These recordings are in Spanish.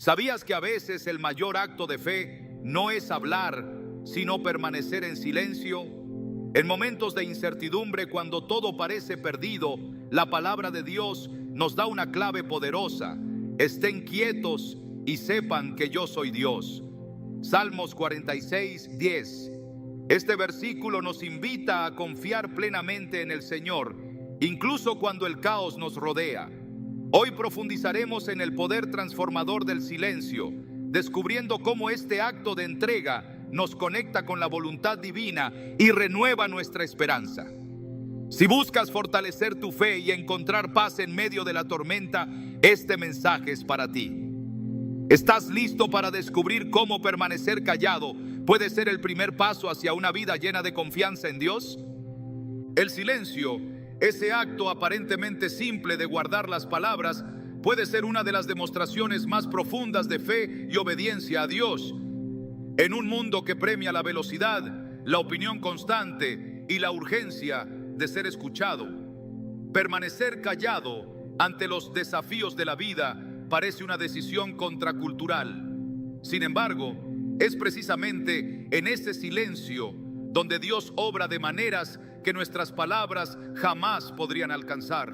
¿Sabías que a veces el mayor acto de fe no es hablar, sino permanecer en silencio? En momentos de incertidumbre, cuando todo parece perdido, la palabra de Dios nos da una clave poderosa. Estén quietos y sepan que yo soy Dios. Salmos 46:10. Este versículo nos invita a confiar plenamente en el Señor, incluso cuando el caos nos rodea. Hoy profundizaremos en el poder transformador del silencio, descubriendo cómo este acto de entrega nos conecta con la voluntad divina y renueva nuestra esperanza. Si buscas fortalecer tu fe y encontrar paz en medio de la tormenta, este mensaje es para ti. ¿Estás listo para descubrir cómo permanecer callado puede ser el primer paso hacia una vida llena de confianza en Dios? El silencio, ese acto aparentemente simple de guardar las palabras, puede ser una de las demostraciones más profundas de fe y obediencia a Dios. En un mundo que premia la velocidad, la opinión constante y la urgencia de ser escuchado, permanecer callado ante los desafíos de la vida parece una decisión contracultural. Sin embargo, es precisamente en ese silencio donde Dios obra de maneras que nuestras palabras jamás podrían alcanzar.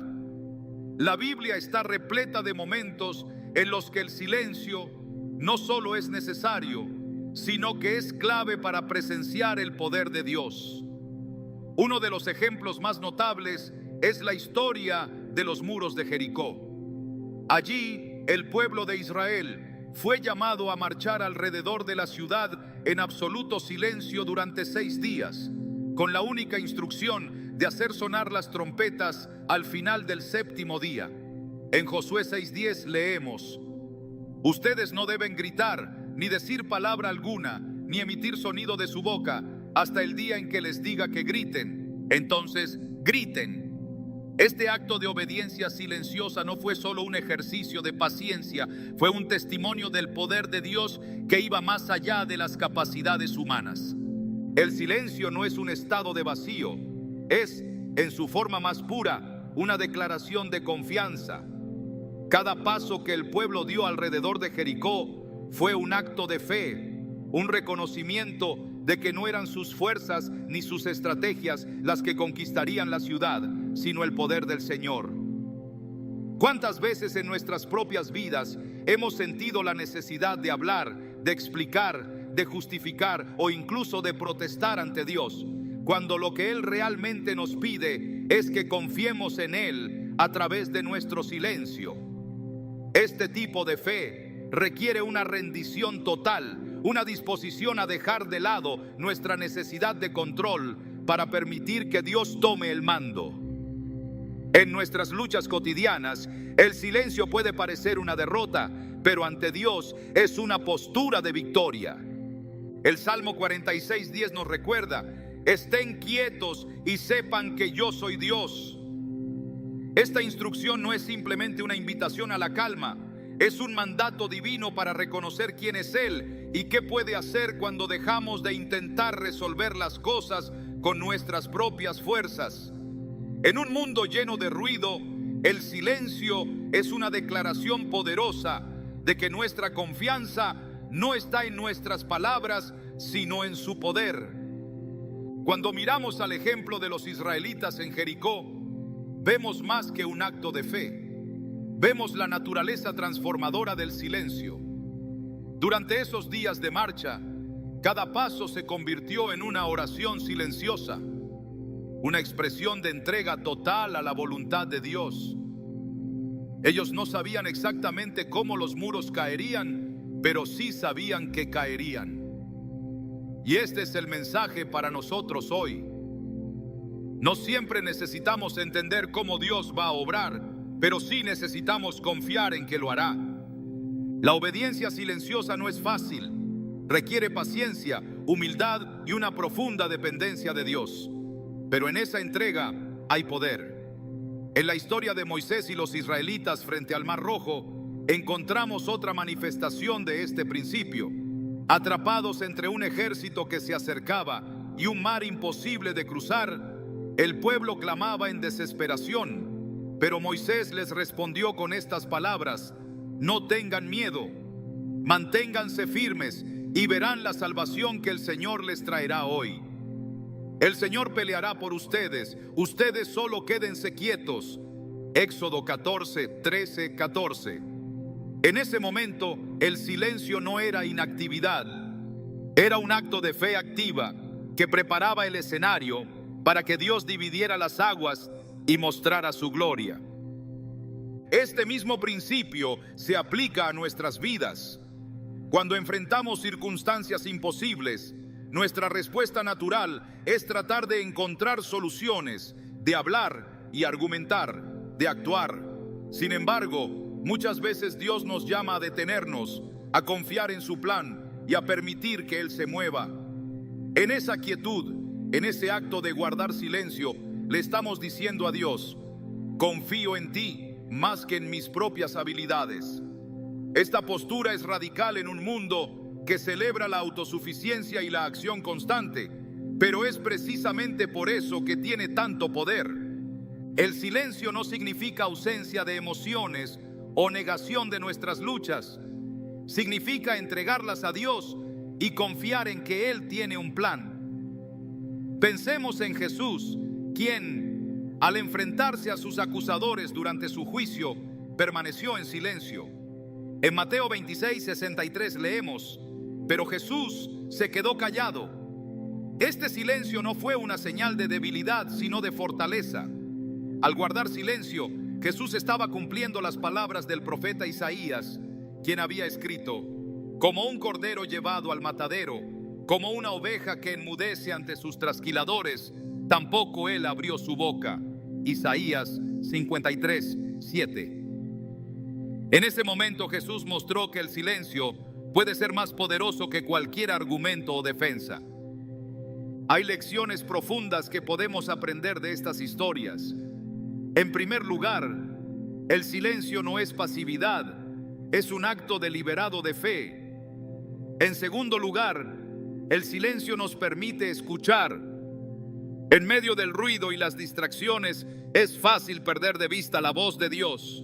La Biblia está repleta de momentos en los que el silencio no solo es necesario, sino que es clave para presenciar el poder de Dios. Uno de los ejemplos más notables es la historia de los muros de Jericó. Allí, el pueblo de Israel fue llamado a marchar alrededor de la ciudad en absoluto silencio durante 6 días, con la única instrucción de hacer sonar las trompetas al final del 7º día. En Josué 6:10 leemos: ustedes no deben gritar, ni decir palabra alguna, ni emitir sonido de su boca, hasta el día en que les diga que griten. Entonces, griten. Este acto de obediencia silenciosa no fue solo un ejercicio de paciencia, fue un testimonio del poder de Dios que iba más allá de las capacidades humanas. El silencio no es un estado de vacío, es, en su forma más pura, una declaración de confianza. Cada paso que el pueblo dio alrededor de Jericó fue un acto de fe, un reconocimiento de que no eran sus fuerzas ni sus estrategias las que conquistarían la ciudad, sino el poder del Señor. ¿Cuántas veces en nuestras propias vidas hemos sentido la necesidad de hablar, de explicar, de justificar o incluso de protestar ante Dios, cuando lo que Él realmente nos pide es que confiemos en Él a través de nuestro silencio? Este tipo de fe requiere una rendición total, una disposición a dejar de lado nuestra necesidad de control para permitir que Dios tome el mando. En nuestras luchas cotidianas, el silencio puede parecer una derrota, pero ante Dios es una postura de victoria. El Salmo 46:10 nos recuerda: estén quietos y sepan que yo soy Dios. Esta instrucción no es simplemente una invitación a la calma, es un mandato divino para reconocer quién es Él y qué puede hacer cuando dejamos de intentar resolver las cosas con nuestras propias fuerzas. En un mundo lleno de ruido, el silencio es una declaración poderosa de que nuestra confianza no está en nuestras palabras, sino en su poder. Cuando miramos al ejemplo de los israelitas en Jericó, vemos más que un acto de fe. Vemos la naturaleza transformadora del silencio. Durante esos días de marcha, cada paso se convirtió en una oración silenciosa, una expresión de entrega total a la voluntad de Dios. Ellos no sabían exactamente cómo los muros caerían, pero sí sabían que caerían. Y este es el mensaje para nosotros hoy. No siempre necesitamos entender cómo Dios va a obrar, pero sí necesitamos confiar en que lo hará. La obediencia silenciosa no es fácil, requiere paciencia, humildad y una profunda dependencia de Dios. Pero en esa entrega hay poder. En la historia de Moisés y los israelitas frente al Mar Rojo, encontramos otra manifestación de este principio. Atrapados entre un ejército que se acercaba y un mar imposible de cruzar, el pueblo clamaba en desesperación, pero Moisés les respondió con estas palabras: no tengan miedo, manténganse firmes y verán la salvación que el Señor les traerá hoy. El Señor peleará por ustedes, ustedes solo quédense quietos. Éxodo 14, 13, 14. En ese momento, el silencio no era inactividad, era un acto de fe activa que preparaba el escenario para que Dios dividiera las aguas y mostrara su gloria. Este mismo principio se aplica a nuestras vidas. Cuando enfrentamos circunstancias imposibles, nuestra respuesta natural es tratar de encontrar soluciones, de hablar y argumentar, de actuar. Sin embargo, muchas veces Dios nos llama a detenernos, a confiar en su plan y a permitir que Él se mueva. En esa quietud, en ese acto de guardar silencio, le estamos diciendo a Dios: confío en ti más que en mis propias habilidades. Esta postura es radical en un mundo que celebra la autosuficiencia y la acción constante, pero es precisamente por eso que tiene tanto poder. El silencio no significa ausencia de emociones o negación de nuestras luchas. Significa entregarlas a Dios y confiar en que Él tiene un plan. Pensemos en Jesús, quien, al enfrentarse a sus acusadores durante su juicio, permaneció en silencio. En Mateo 26, 63 leemos: pero Jesús se quedó callado. Este silencio no fue una señal de debilidad, sino de fortaleza. Al guardar silencio, Jesús estaba cumpliendo las palabras del profeta Isaías, quien había escrito: como un cordero llevado al matadero, como una oveja que enmudece ante sus trasquiladores, tampoco él abrió su boca. Isaías 53, 7. En ese momento Jesús mostró que el silencio puede ser más poderoso que cualquier argumento o defensa. Hay lecciones profundas que podemos aprender de estas historias. En primer lugar, el silencio no es pasividad, es un acto deliberado de fe. En segundo lugar, el silencio nos permite escuchar. En medio del ruido y las distracciones es fácil perder de vista la voz de Dios,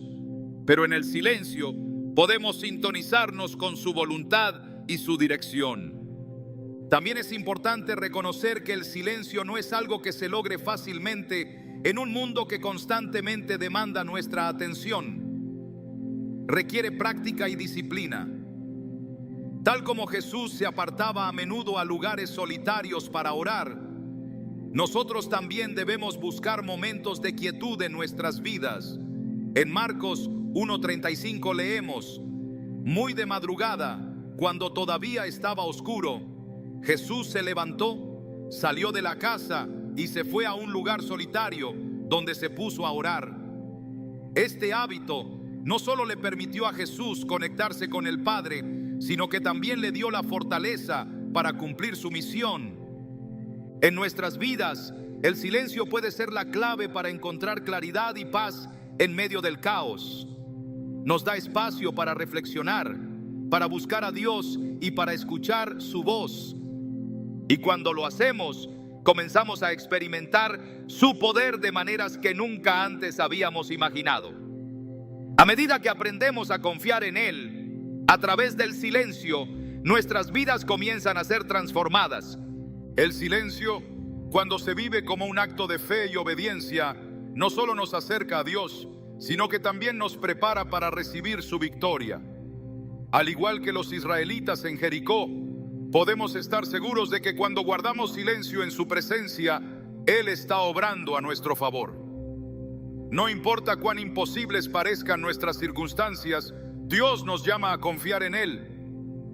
pero en el silencio podemos sintonizarnos con su voluntad y su dirección. También es importante reconocer que el silencio no es algo que se logre fácilmente en un mundo que constantemente demanda nuestra atención. Requiere práctica y disciplina. Tal como Jesús se apartaba a menudo a lugares solitarios para orar, nosotros también debemos buscar momentos de quietud en nuestras vidas. En Marcos 1:35 leemos: muy de madrugada, cuando todavía estaba oscuro, Jesús se levantó, salió de la casa y se fue a un lugar solitario donde se puso a orar. Este hábito no solo le permitió a Jesús conectarse con el Padre, sino que también le dio la fortaleza para cumplir su misión. En nuestras vidas, el silencio puede ser la clave para encontrar claridad y paz en medio del caos. Nos da espacio para reflexionar, para buscar a Dios y para escuchar su voz. Y cuando lo hacemos, comenzamos a experimentar su poder de maneras que nunca antes habíamos imaginado. A medida que aprendemos a confiar en Él, a través del silencio, nuestras vidas comienzan a ser transformadas. El silencio, cuando se vive como un acto de fe y obediencia, no solo nos acerca a Dios, sino que también nos prepara para recibir su victoria. Al igual que los israelitas en Jericó, podemos estar seguros de que cuando guardamos silencio en su presencia, Él está obrando a nuestro favor. No importa cuán imposibles parezcan nuestras circunstancias, Dios nos llama a confiar en Él,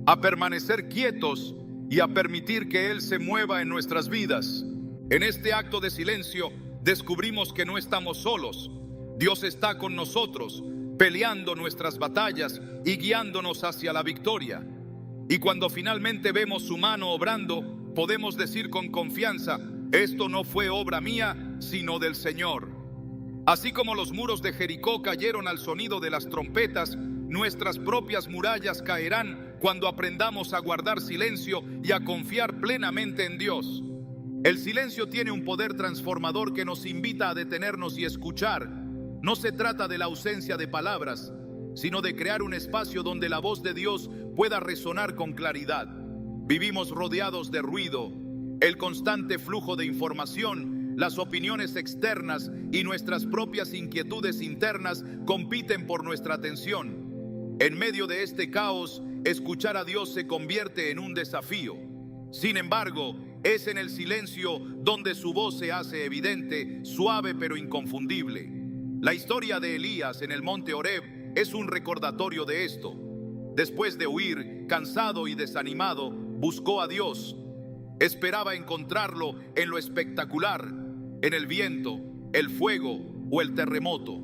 a permanecer quietos y a permitir que Él se mueva en nuestras vidas. En este acto de silencio descubrimos que no estamos solos. Dios está con nosotros, peleando nuestras batallas y guiándonos hacia la victoria. Y cuando finalmente vemos su mano obrando, podemos decir con confianza: esto no fue obra mía, sino del Señor. Así como los muros de Jericó cayeron al sonido de las trompetas, nuestras propias murallas caerán cuando aprendamos a guardar silencio y a confiar plenamente en Dios. El silencio tiene un poder transformador que nos invita a detenernos y escuchar. No se trata de la ausencia de palabras, sino de crear un espacio donde la voz de Dios pueda resonar con claridad. Vivimos rodeados de ruido, el constante flujo de información, las opiniones externas y nuestras propias inquietudes internas compiten por nuestra atención. En medio de este caos, escuchar a Dios se convierte en un desafío. Sin embargo, es en el silencio donde su voz se hace evidente, suave pero inconfundible. La historia de Elías en el monte Horeb es un recordatorio de esto. Después de huir, cansado y desanimado, buscó a Dios. Esperaba encontrarlo en lo espectacular, en el viento, el fuego o el terremoto.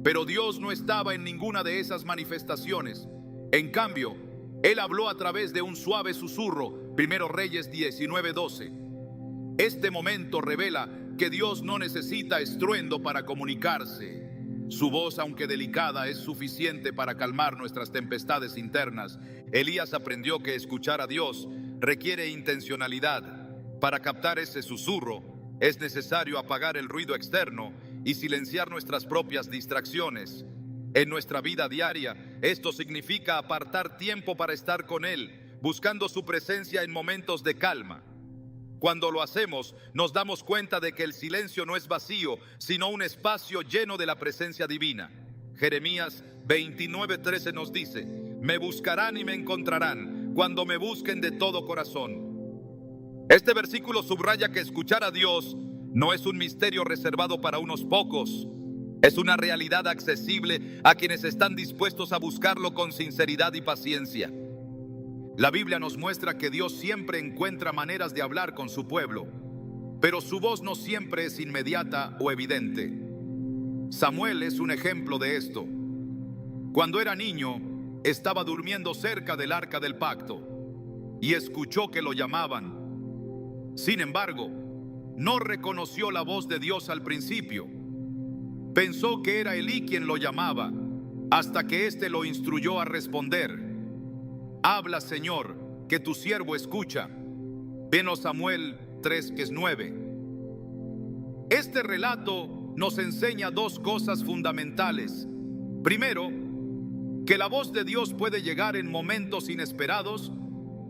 Pero Dios no estaba en ninguna de esas manifestaciones. En cambio, Él habló a través de un suave susurro. 1 Reyes 19:12. Este momento revela que Dios no necesita estruendo para comunicarse. Su voz, aunque delicada, es suficiente para calmar nuestras tempestades internas. Elías aprendió que escuchar a Dios requiere intencionalidad. Para captar ese susurro, es necesario apagar el ruido externo y silenciar nuestras propias distracciones. En nuestra vida diaria, esto significa apartar tiempo para estar con Él, buscando su presencia en momentos de calma. Cuando lo hacemos, nos damos cuenta de que el silencio no es vacío, sino un espacio lleno de la presencia divina. Jeremías 29:13 nos dice: me buscarán y me encontrarán cuando me busquen de todo corazón. Este versículo subraya que escuchar a Dios no es un misterio reservado para unos pocos. Es una realidad accesible a quienes están dispuestos a buscarlo con sinceridad y paciencia. La Biblia nos muestra que Dios siempre encuentra maneras de hablar con su pueblo, pero su voz no siempre es inmediata o evidente. Samuel es un ejemplo de esto. Cuando era niño, estaba durmiendo cerca del arca del pacto y escuchó que lo llamaban. Sin embargo, no reconoció la voz de Dios al principio. Pensó que era Elí quien lo llamaba, hasta que éste lo instruyó a responder: habla, Señor, que tu siervo escucha. 1 Samuel 3:9. Este relato nos enseña dos cosas fundamentales. Primero, que la voz de Dios puede llegar en momentos inesperados.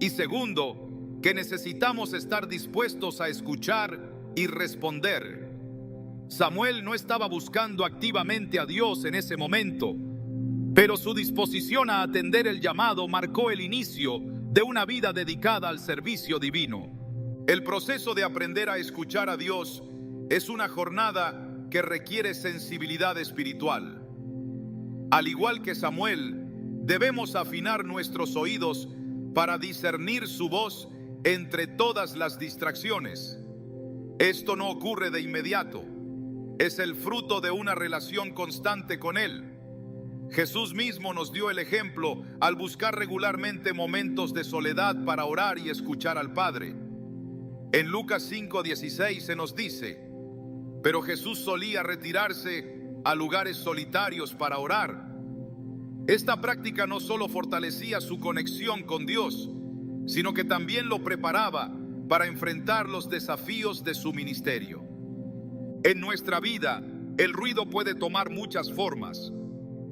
Y segundo, que necesitamos estar dispuestos a escuchar y responder. Samuel no estaba buscando activamente a Dios en ese momento, pero su disposición a atender el llamado marcó el inicio de una vida dedicada al servicio divino. El proceso de aprender a escuchar a Dios es una jornada que requiere sensibilidad espiritual. Al igual que Samuel, debemos afinar nuestros oídos para discernir su voz entre todas las distracciones. Esto no ocurre de inmediato. Es el fruto de una relación constante con Él. Jesús mismo nos dio el ejemplo al buscar regularmente momentos de soledad para orar y escuchar al Padre. En Lucas 5:16 se nos dice: pero Jesús solía retirarse a lugares solitarios para orar. Esta práctica no solo fortalecía su conexión con Dios, sino que también lo preparaba para enfrentar los desafíos de su ministerio. En nuestra vida, el ruido puede tomar muchas formas: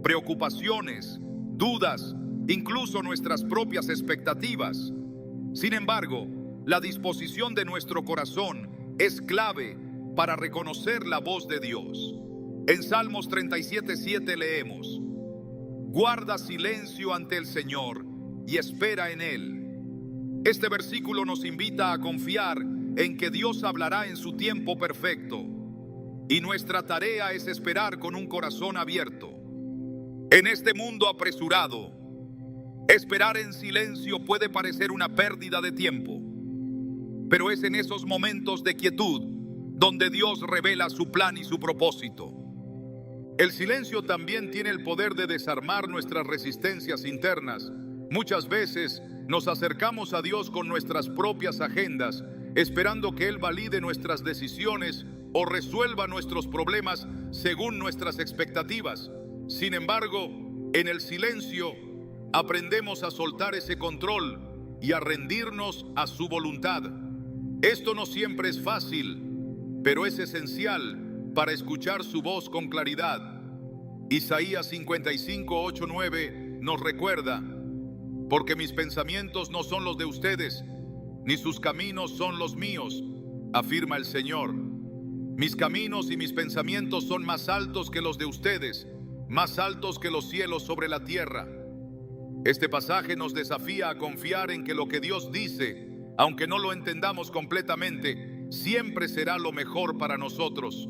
preocupaciones, dudas, incluso nuestras propias expectativas. Sin embargo, la disposición de nuestro corazón es clave para reconocer la voz de Dios. En Salmos 37:7 leemos: guarda silencio ante el Señor y espera en Él. Este versículo nos invita a confiar en que Dios hablará en su tiempo perfecto, y nuestra tarea es esperar con un corazón abierto. En este mundo apresurado, esperar en silencio puede parecer una pérdida de tiempo, pero es en esos momentos de quietud donde Dios revela su plan y su propósito. El silencio también tiene el poder de desarmar nuestras resistencias internas. Muchas veces nos acercamos a Dios con nuestras propias agendas, esperando que Él valide nuestras decisiones o resuelva nuestros problemas según nuestras expectativas. Sin embargo, en el silencio aprendemos a soltar ese control y a rendirnos a su voluntad. Esto no siempre es fácil, pero es esencial para escuchar su voz con claridad. Isaías 55, 8, 9 nos recuerda: porque mis pensamientos no son los de ustedes, ni sus caminos son los míos, afirma el Señor. Mis caminos y mis pensamientos son más altos que los de ustedes, más altos que los cielos sobre la tierra. Este pasaje nos desafía a confiar en que lo que Dios dice, aunque no lo entendamos completamente, siempre será lo mejor para nosotros.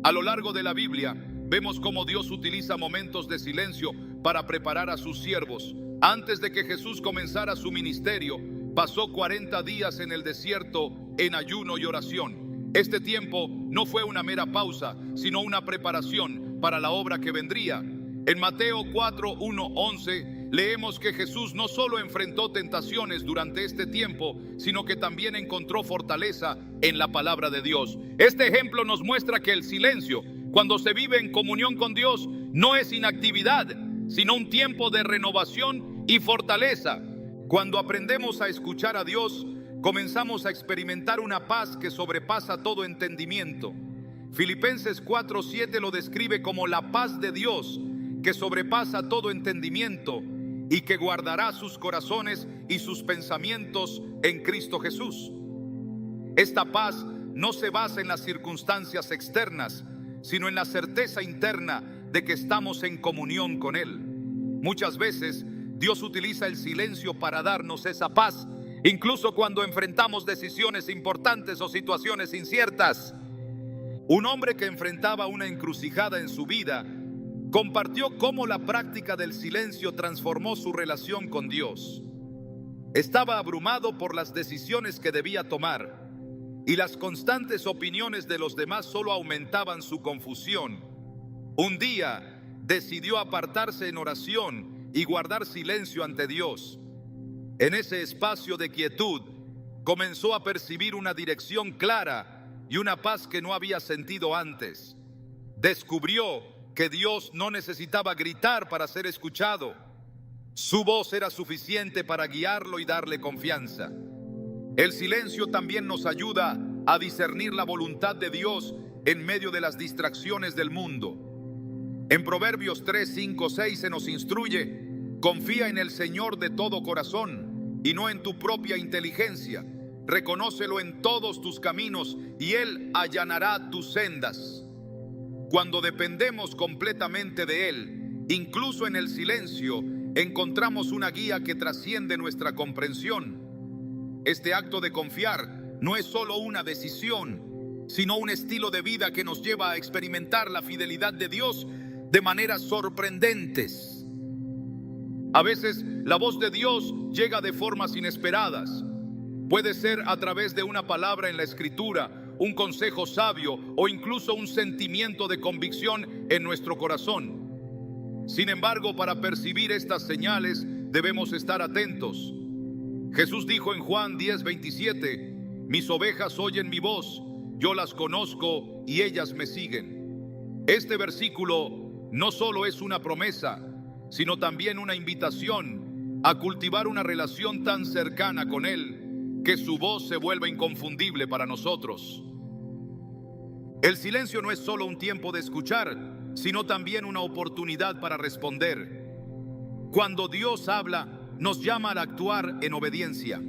A lo largo de la Biblia, vemos cómo Dios utiliza momentos de silencio para preparar a sus siervos. Antes de que Jesús comenzara su ministerio, pasó 40 días en el desierto en ayuno y oración. Este tiempo no fue una mera pausa, sino una preparación para la obra que vendría. En Mateo 4, 1, 11 leemos que Jesús no solo enfrentó tentaciones durante este tiempo, sino que también encontró fortaleza en la palabra de Dios. Este ejemplo nos muestra que el silencio, cuando se vive en comunión con Dios, no es inactividad, sino un tiempo de renovación y fortaleza. Cuando aprendemos a escuchar a Dios, comenzamos a experimentar una paz que sobrepasa todo entendimiento. Filipenses 4:7 lo describe como la paz de Dios, que sobrepasa todo entendimiento y que guardará sus corazones y sus pensamientos en Cristo Jesús. Esta paz no se basa en las circunstancias externas, sino en la certeza interna de que estamos en comunión con Él. Muchas veces Dios utiliza el silencio para darnos esa paz, incluso cuando enfrentamos decisiones importantes o situaciones inciertas. Un hombre que enfrentaba una encrucijada en su vida compartió cómo la práctica del silencio transformó su relación con Dios. Estaba abrumado por las decisiones que debía tomar, y las constantes opiniones de los demás solo aumentaban su confusión. Un día decidió apartarse en oración y guardar silencio ante Dios. En ese espacio de quietud comenzó a percibir una dirección clara y una paz que no había sentido antes. Descubrió que Dios no necesitaba gritar para ser escuchado. Su voz era suficiente para guiarlo y darle confianza. El silencio también nos ayuda a discernir la voluntad de Dios en medio de las distracciones del mundo. En Proverbios 3, 5, 6 se nos instruye: confía en el Señor de todo corazón y no en tu propia inteligencia. Reconócelo en todos tus caminos y Él allanará tus sendas. Cuando dependemos completamente de Él, incluso en el silencio, encontramos una guía que trasciende nuestra comprensión. Este acto de confiar no es solo una decisión, sino un estilo de vida que nos lleva a experimentar la fidelidad de Dios de maneras sorprendentes. A veces la voz de Dios llega de formas inesperadas. Puede ser a través de una palabra en la Escritura, un consejo sabio o incluso un sentimiento de convicción en nuestro corazón. Sin embargo, para percibir estas señales debemos estar atentos. Jesús dijo en Juan 10:27: mis ovejas oyen mi voz, yo las conozco y ellas me siguen. Este versículo no solo es una promesa, sino también una invitación a cultivar una relación tan cercana con Él que su voz se vuelva inconfundible para nosotros. El silencio no es solo un tiempo de escuchar, sino también una oportunidad para responder. Cuando Dios habla, nos llama a actuar en obediencia.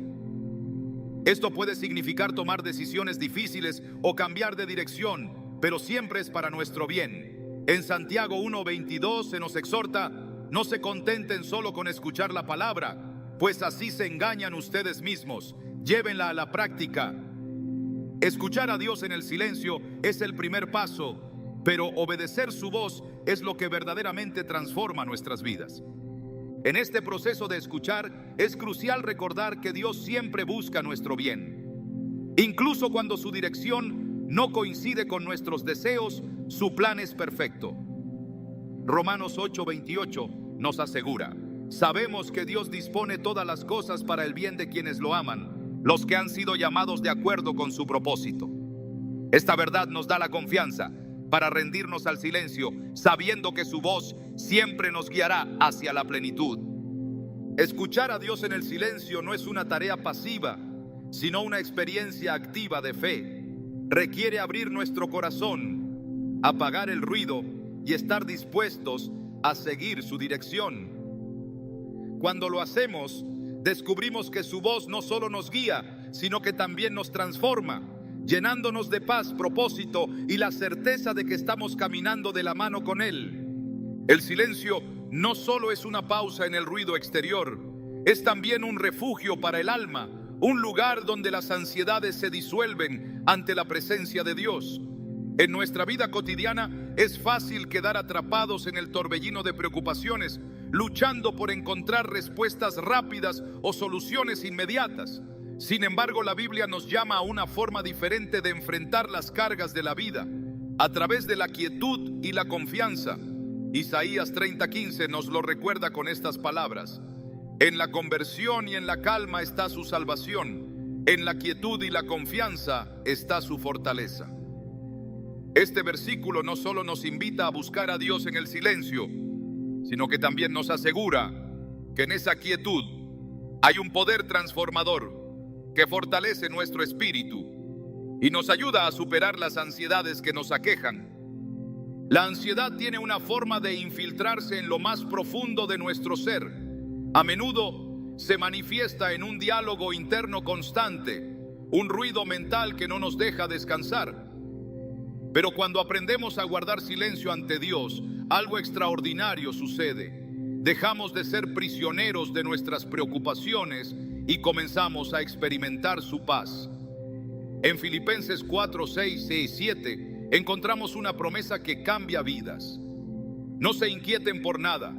Esto puede significar tomar decisiones difíciles o cambiar de dirección, pero siempre es para nuestro bien. En Santiago 1:22 se nos exhorta: no se contenten solo con escuchar la palabra, pues así se engañan ustedes mismos. Llévenla a la práctica. Escuchar a Dios en el silencio es el primer paso, pero obedecer su voz es lo que verdaderamente transforma nuestras vidas. En este proceso de escuchar es crucial recordar que Dios siempre busca nuestro bien. Incluso cuando su dirección no coincide con nuestros deseos, su plan es perfecto. Romanos 8:28 nos asegura: sabemos que Dios dispone todas las cosas para el bien de quienes lo aman, los que han sido llamados de acuerdo con su propósito. Esta verdad nos da la confianza para rendirnos al silencio, sabiendo que su voz siempre nos guiará hacia la plenitud. Escuchar a Dios en el silencio no es una tarea pasiva, sino una experiencia activa de fe. Requiere abrir nuestro corazón, apagar el ruido y estar dispuestos a seguir su dirección. Cuando lo hacemos, descubrimos que su voz no solo nos guía, sino que también nos transforma, llenándonos de paz, propósito y la certeza de que estamos caminando de la mano con Él. El silencio no solo es una pausa en el ruido exterior, es también un refugio para el alma, un lugar donde las ansiedades se disuelven ante la presencia de Dios. En nuestra vida cotidiana es fácil quedar atrapados en el torbellino de preocupaciones, luchando por encontrar respuestas rápidas o soluciones inmediatas. Sin embargo, la Biblia nos llama a una forma diferente de enfrentar las cargas de la vida, a través de la quietud y la confianza. Isaías 30:15 nos lo recuerda con estas palabras: en la conversión y en la calma está su salvación, en la quietud y la confianza está su fortaleza. Este versículo no solo nos invita a buscar a Dios en el silencio, sino que también nos asegura que en esa quietud hay un poder transformador que fortalece nuestro espíritu y nos ayuda a superar las ansiedades que nos aquejan. La ansiedad tiene una forma de infiltrarse en lo más profundo de nuestro ser. A menudo se manifiesta en un diálogo interno constante, un ruido mental que no nos deja descansar. Pero cuando aprendemos a guardar silencio ante Dios, algo extraordinario sucede. Dejamos de ser prisioneros de nuestras preocupaciones y comenzamos a experimentar su paz. En Filipenses 4, 6 y 7 encontramos una promesa que cambia vidas. No se inquieten por nada,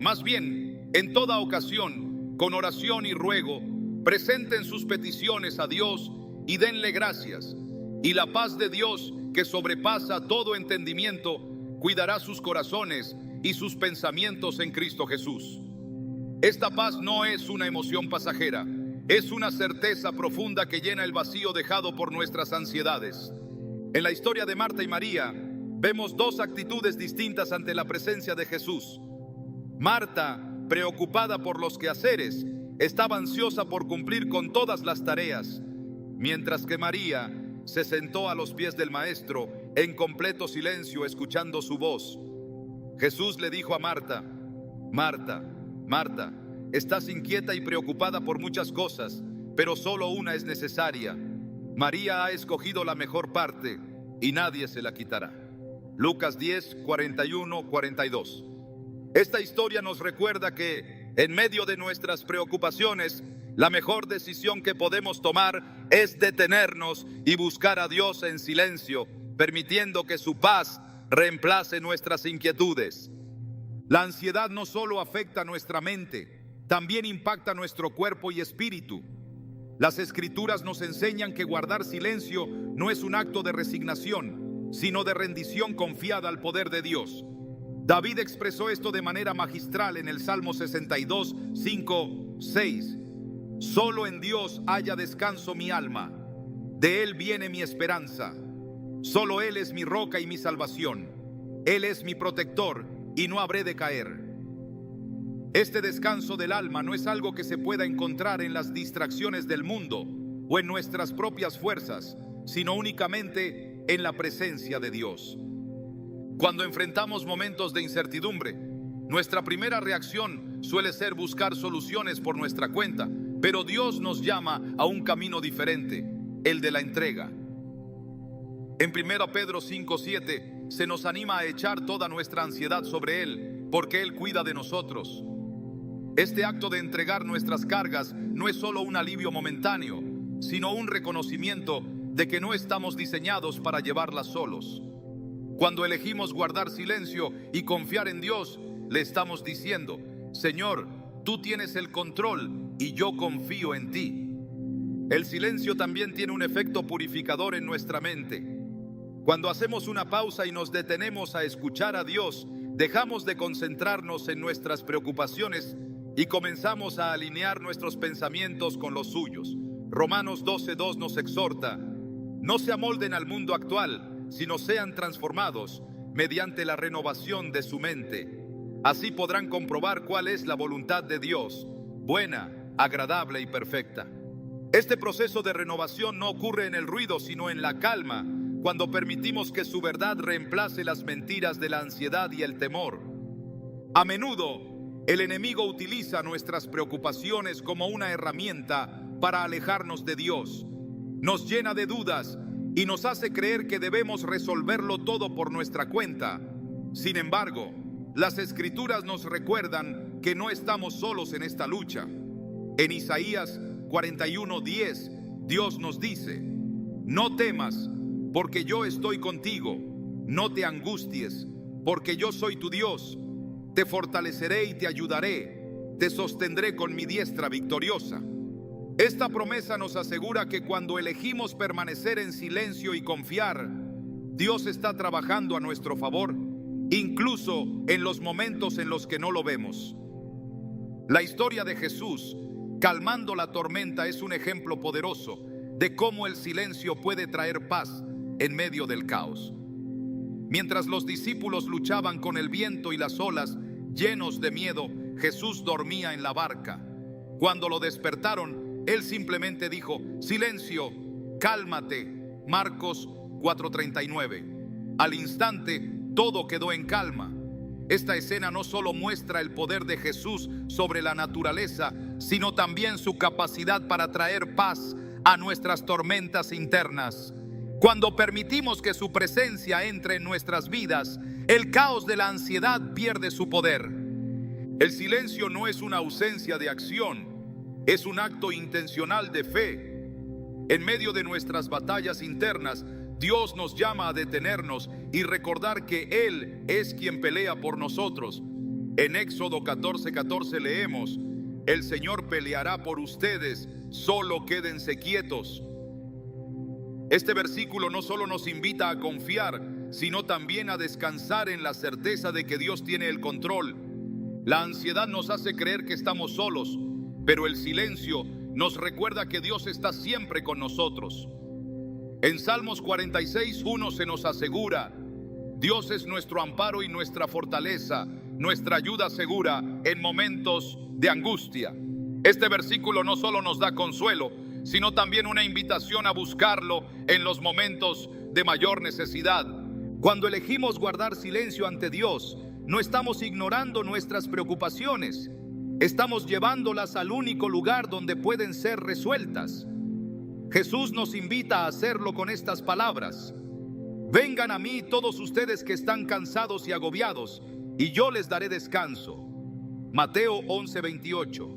más bien, en toda ocasión, con oración y ruego, presenten sus peticiones a Dios y denle gracias. Y la paz de Dios, que sobrepasa todo entendimiento, cuidará sus corazones y sus pensamientos en Cristo Jesús. Esta paz no es una emoción pasajera, es una certeza profunda que llena el vacío dejado por nuestras ansiedades. En la historia de Marta y María, vemos dos actitudes distintas ante la presencia de Jesús. Marta, preocupada por los quehaceres, estaba ansiosa por cumplir con todas las tareas, mientras que María se sentó a los pies del Maestro en completo silencio, escuchando su voz. Jesús le dijo a Marta: Marta, Marta, estás inquieta y preocupada por muchas cosas, pero solo una es necesaria. María ha escogido la mejor parte y nadie se la quitará. Lucas 10, 41, 42. Esta historia nos recuerda que en medio de nuestras preocupaciones, la mejor decisión que podemos tomar es detenernos y buscar a Dios en silencio, permitiendo que su paz reemplace nuestras inquietudes. La ansiedad no solo afecta nuestra mente, también impacta nuestro cuerpo y espíritu. Las Escrituras nos enseñan que guardar silencio no es un acto de resignación, sino de rendición confiada al poder de Dios. David expresó esto de manera magistral en el Salmo 62, 5, 6. Solo en Dios haya descanso mi alma, de Él viene mi esperanza. Solo Él es mi roca y mi salvación. Él es mi protector y no habré de caer. Este descanso del alma no es algo que se pueda encontrar en las distracciones del mundo o en nuestras propias fuerzas, sino únicamente en la presencia de Dios. Cuando enfrentamos momentos de incertidumbre, nuestra primera reacción suele ser buscar soluciones por nuestra cuenta, pero Dios nos llama a un camino diferente, el de la entrega. En 1 Pedro 5:7 se nos anima a echar toda nuestra ansiedad sobre Él, porque Él cuida de nosotros. Este acto de entregar nuestras cargas no es solo un alivio momentáneo, sino un reconocimiento de que no estamos diseñados para llevarlas solos. Cuando elegimos guardar silencio y confiar en Dios, le estamos diciendo: Señor, tú tienes el control y yo confío en ti. El silencio también tiene un efecto purificador en nuestra mente. Cuando hacemos una pausa y nos detenemos a escuchar a Dios, dejamos de concentrarnos en nuestras preocupaciones y comenzamos a alinear nuestros pensamientos con los suyos. Romanos 12:2 nos exhorta: no se amolden al mundo actual, sino sean transformados mediante la renovación de su mente. Así podrán comprobar cuál es la voluntad de Dios, buena, agradable y perfecta. Este proceso de renovación no ocurre en el ruido, sino en la calma, cuando permitimos que su verdad reemplace las mentiras de la ansiedad y el temor. A menudo, el enemigo utiliza nuestras preocupaciones como una herramienta para alejarnos de Dios. Nos llena de dudas y nos hace creer que debemos resolverlo todo por nuestra cuenta. Sin embargo, las Escrituras nos recuerdan que no estamos solos en esta lucha. En Isaías 41:10, Dios nos dice: no temas, porque yo estoy contigo. No te angusties, porque yo soy tu Dios. Te fortaleceré y te ayudaré. Te sostendré con mi diestra victoriosa. Esta promesa nos asegura que cuando elegimos permanecer en silencio y confiar, Dios está trabajando a nuestro favor, incluso en los momentos en los que no lo vemos. La historia de Jesús calmando la tormenta es un ejemplo poderoso de cómo el silencio puede traer paz en medio del caos. Mientras los discípulos luchaban con el viento y las olas, llenos de miedo, Jesús dormía en la barca. Cuando lo despertaron, Él simplemente dijo: silencio, cálmate. Marcos 4:39. Al instante, todo quedó en calma. Esta escena no solo muestra el poder de Jesús sobre la naturaleza, sino también su capacidad para traer paz a nuestras tormentas internas. Cuando permitimos que su presencia entre en nuestras vidas, el caos de la ansiedad pierde su poder. El silencio no es una ausencia de acción, es un acto intencional de fe. En medio de nuestras batallas internas, Dios nos llama a detenernos y recordar que Él es quien pelea por nosotros. En Éxodo 14:14 leemos: el Señor peleará por ustedes, solo quédense quietos. Este versículo no solo nos invita a confiar, sino también a descansar en la certeza de que Dios tiene el control. La ansiedad nos hace creer que estamos solos, pero el silencio nos recuerda que Dios está siempre con nosotros. En Salmos 46:1 se nos asegura: Dios es nuestro amparo y nuestra fortaleza, nuestra ayuda segura en momentos de angustia. Este versículo no solo nos da consuelo, sino también una invitación a buscarlo en los momentos de mayor necesidad. Cuando elegimos guardar silencio ante Dios, no estamos ignorando nuestras preocupaciones, estamos llevándolas al único lugar donde pueden ser resueltas. Jesús nos invita a hacerlo con estas palabras: vengan a mí todos ustedes que están cansados y agobiados, y yo les daré descanso. Mateo 11:28.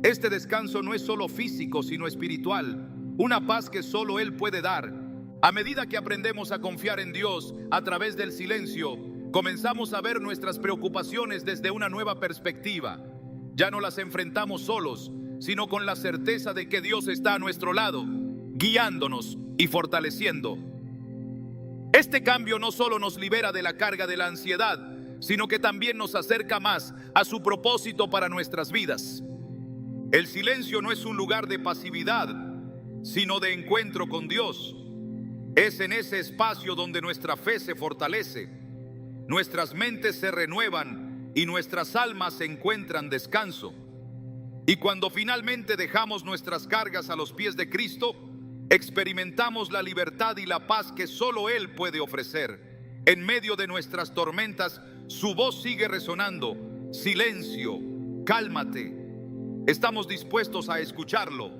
Este descanso no es solo físico, sino espiritual, una paz que solo Él puede dar. A medida que aprendemos a confiar en Dios a través del silencio, comenzamos a ver nuestras preocupaciones desde una nueva perspectiva. Ya no las enfrentamos solos, sino con la certeza de que Dios está a nuestro lado, guiándonos y fortaleciendo. Este cambio no solo nos libera de la carga de la ansiedad, sino que también nos acerca más a su propósito para nuestras vidas. El silencio no es un lugar de pasividad, sino de encuentro con Dios. Es en ese espacio donde nuestra fe se fortalece, nuestras mentes se renuevan y nuestras almas encuentran descanso. Y cuando finalmente dejamos nuestras cargas a los pies de Cristo, experimentamos la libertad y la paz que solo Él puede ofrecer. En medio de nuestras tormentas, su voz sigue resonando: silencio, cálmate. Estamos dispuestos a escucharlo.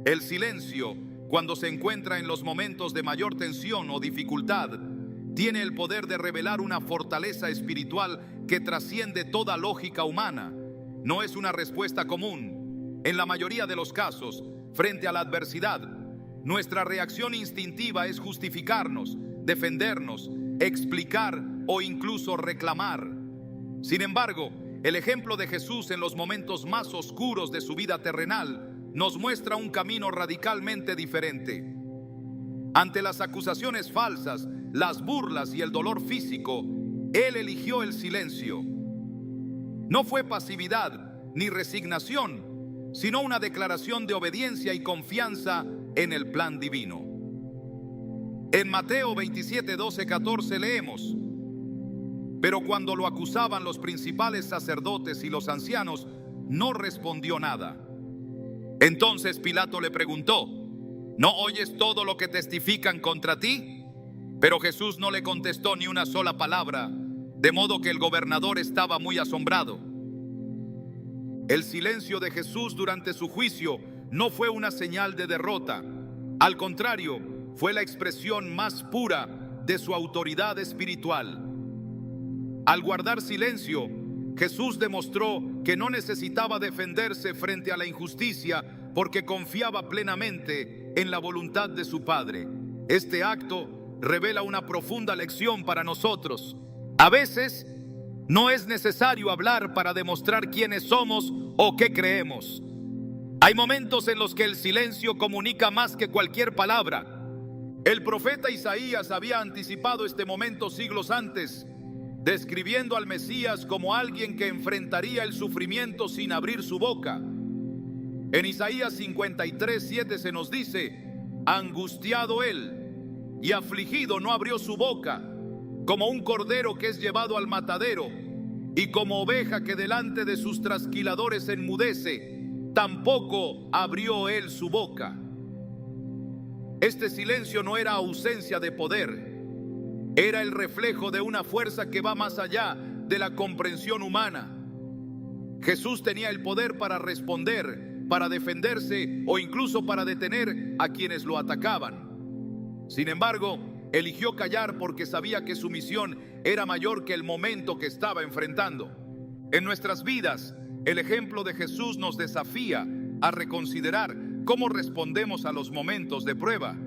El silencio, cuando se encuentra en los momentos de mayor tensión o dificultad, tiene el poder de revelar una fortaleza espiritual que trasciende toda lógica humana. No es una respuesta común. En la mayoría de los casos, frente a la adversidad, nuestra reacción instintiva es justificarnos, defendernos, explicar o incluso reclamar. Sin embargo, el ejemplo de Jesús en los momentos más oscuros de su vida terrenal nos muestra un camino radicalmente diferente. Ante las acusaciones falsas, las burlas y el dolor físico, Él eligió el silencio. No fue pasividad ni resignación, sino una declaración de obediencia y confianza en el plan divino. En Mateo 27:12-14 leemos: pero cuando lo acusaban los principales sacerdotes y los ancianos, no respondió nada. Entonces Pilato le preguntó: ¿no oyes todo lo que testifican contra ti? Pero Jesús no le contestó ni una sola palabra, de modo que el gobernador estaba muy asombrado. El silencio de Jesús durante su juicio no fue una señal de derrota. Al contrario, fue la expresión más pura de su autoridad espiritual. Al guardar silencio, Jesús demostró que no necesitaba defenderse frente a la injusticia porque confiaba plenamente en la voluntad de su Padre. Este acto revela una profunda lección para nosotros. A veces, no es necesario hablar para demostrar quiénes somos o qué creemos. Hay momentos en los que el silencio comunica más que cualquier palabra. El profeta Isaías había anticipado este momento siglos antes, describiendo al Mesías como alguien que enfrentaría el sufrimiento sin abrir su boca. En Isaías 53:7 se nos dice: angustiado él y afligido no abrió su boca, como un cordero que es llevado al matadero, y como oveja que delante de sus trasquiladores enmudece, tampoco abrió él su boca. Este silencio no era ausencia de poder, era el reflejo de una fuerza que va más allá de la comprensión humana. Jesús tenía el poder para responder, para defenderse o incluso para detener a quienes lo atacaban. Sin embargo, eligió callar porque sabía que su misión era mayor que el momento que estaba enfrentando. En nuestras vidas, el ejemplo de Jesús nos desafía a reconsiderar cómo respondemos a los momentos de prueba.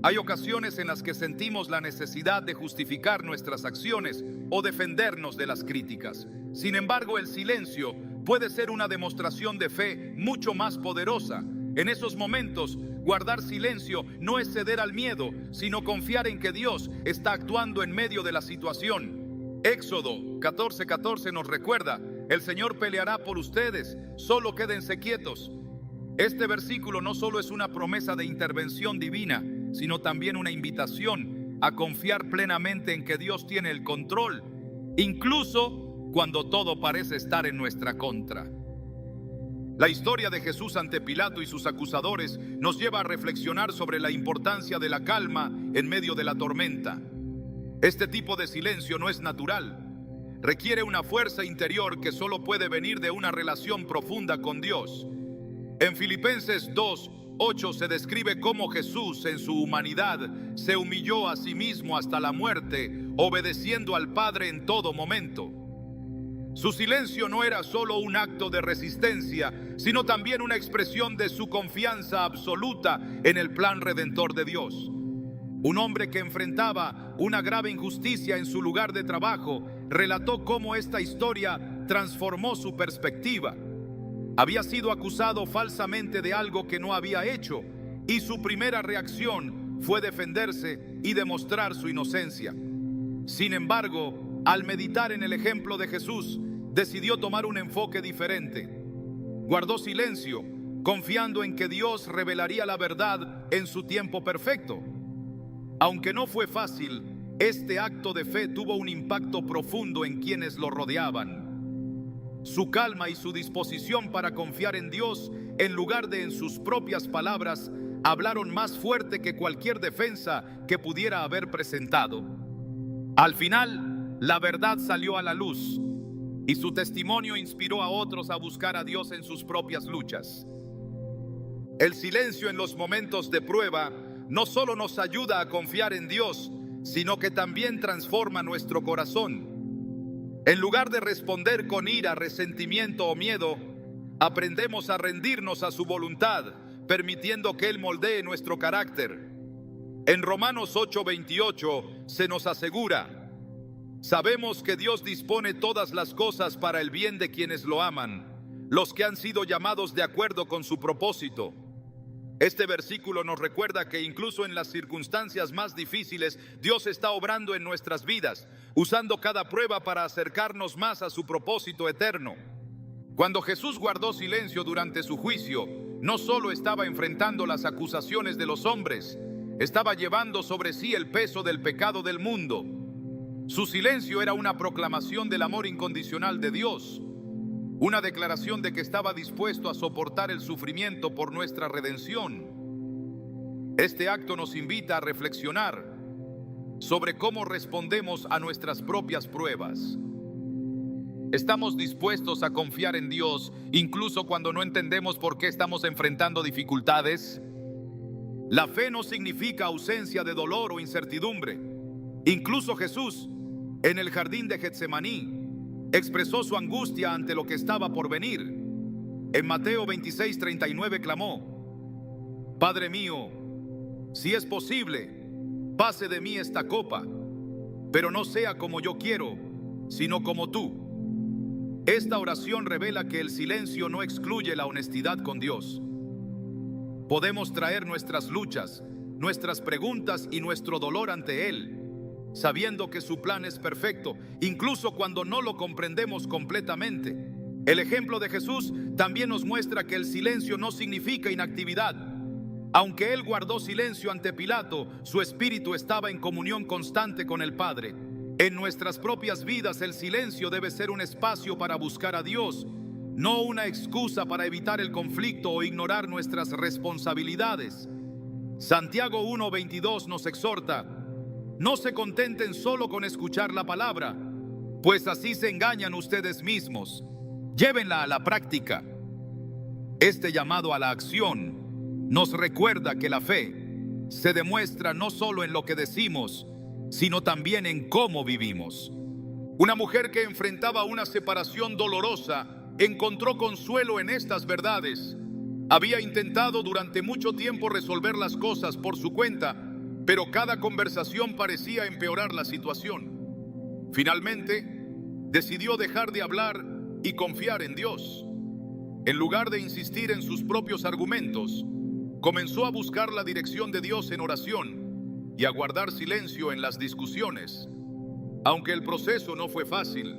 Hay ocasiones en las que sentimos la necesidad de justificar nuestras acciones o defendernos de las críticas. Sin embargo, el silencio puede ser una demostración de fe mucho más poderosa. En esos momentos, guardar silencio no es ceder al miedo, sino confiar en que Dios está actuando en medio de la situación. Éxodo 14:14 nos recuerda: el Señor peleará por ustedes, solo quédense quietos. Este versículo no solo es una promesa de intervención divina, sino también una invitación a confiar plenamente en que Dios tiene el control, incluso cuando todo parece estar en nuestra contra. La historia de Jesús ante Pilato y sus acusadores nos lleva a reflexionar sobre la importancia de la calma en medio de la tormenta. Este tipo de silencio no es natural. Requiere una fuerza interior que solo puede venir de una relación profunda con Dios. En Filipenses 2:8 se describe cómo Jesús en su humanidad se humilló a sí mismo hasta la muerte, obedeciendo al Padre en todo momento. Su silencio no era solo un acto de resistencia, sino también una expresión de su confianza absoluta en el plan redentor de Dios. Un hombre que enfrentaba una grave injusticia en su lugar de trabajo relató cómo esta historia transformó su perspectiva. Había sido acusado falsamente de algo que no había hecho, y su primera reacción fue defenderse y demostrar su inocencia. Sin embargo, al meditar en el ejemplo de Jesús, decidió tomar un enfoque diferente. Guardó silencio, confiando en que Dios revelaría la verdad en su tiempo perfecto. Aunque no fue fácil, este acto de fe tuvo un impacto profundo en quienes lo rodeaban. Su calma y su disposición para confiar en Dios, en lugar de en sus propias palabras, hablaron más fuerte que cualquier defensa que pudiera haber presentado. Al final, la verdad salió a la luz y su testimonio inspiró a otros a buscar a Dios en sus propias luchas. El silencio en los momentos de prueba no solo nos ayuda a confiar en Dios, sino que también transforma nuestro corazón. En lugar de responder con ira, resentimiento o miedo, aprendemos a rendirnos a su voluntad, permitiendo que Él moldee nuestro carácter. En Romanos 8:28 se nos asegura: sabemos que Dios dispone todas las cosas para el bien de quienes lo aman, los que han sido llamados de acuerdo con su propósito. Este versículo nos recuerda que incluso en las circunstancias más difíciles, Dios está obrando en nuestras vidas, usando cada prueba para acercarnos más a su propósito eterno. Cuando Jesús guardó silencio durante su juicio, no solo estaba enfrentando las acusaciones de los hombres, estaba llevando sobre sí el peso del pecado del mundo. Su silencio era una proclamación del amor incondicional de Dios, una declaración de que estaba dispuesto a soportar el sufrimiento por nuestra redención. Este acto nos invita a reflexionar. sobre cómo respondemos a nuestras propias pruebas. ¿Estamos dispuestos a confiar en Dios incluso cuando no entendemos por qué estamos enfrentando dificultades? La fe no significa ausencia de dolor o incertidumbre. Incluso Jesús, en el jardín de Getsemaní, expresó su angustia ante lo que estaba por venir. En Mateo 26:39 clamó: Padre mío, si es posible, pase de mí esta copa, pero no sea como yo quiero, sino como tú. Esta oración revela que el silencio no excluye la honestidad con Dios. Podemos traer nuestras luchas, nuestras preguntas y nuestro dolor ante Él, sabiendo que su plan es perfecto, incluso cuando no lo comprendemos completamente. El ejemplo de Jesús también nos muestra que el silencio no significa inactividad. Aunque Él guardó silencio ante Pilato, su espíritu estaba en comunión constante con el Padre. En nuestras propias vidas, el silencio debe ser un espacio para buscar a Dios, no una excusa para evitar el conflicto o ignorar nuestras responsabilidades. Santiago 1:22 nos exhorta: no se contenten solo con escuchar la palabra, pues así se engañan ustedes mismos. Llévenla a la práctica. Este llamado a la acción nos recuerda que la fe se demuestra no solo en lo que decimos, sino también en cómo vivimos. Una mujer que enfrentaba una separación dolorosa encontró consuelo en estas verdades. Había intentado durante mucho tiempo resolver las cosas por su cuenta, pero cada conversación parecía empeorar la situación. Finalmente, decidió dejar de hablar y confiar en Dios. En lugar de insistir en sus propios argumentos, comenzó a buscar la dirección de Dios en oración y a guardar silencio en las discusiones. Aunque el proceso no fue fácil,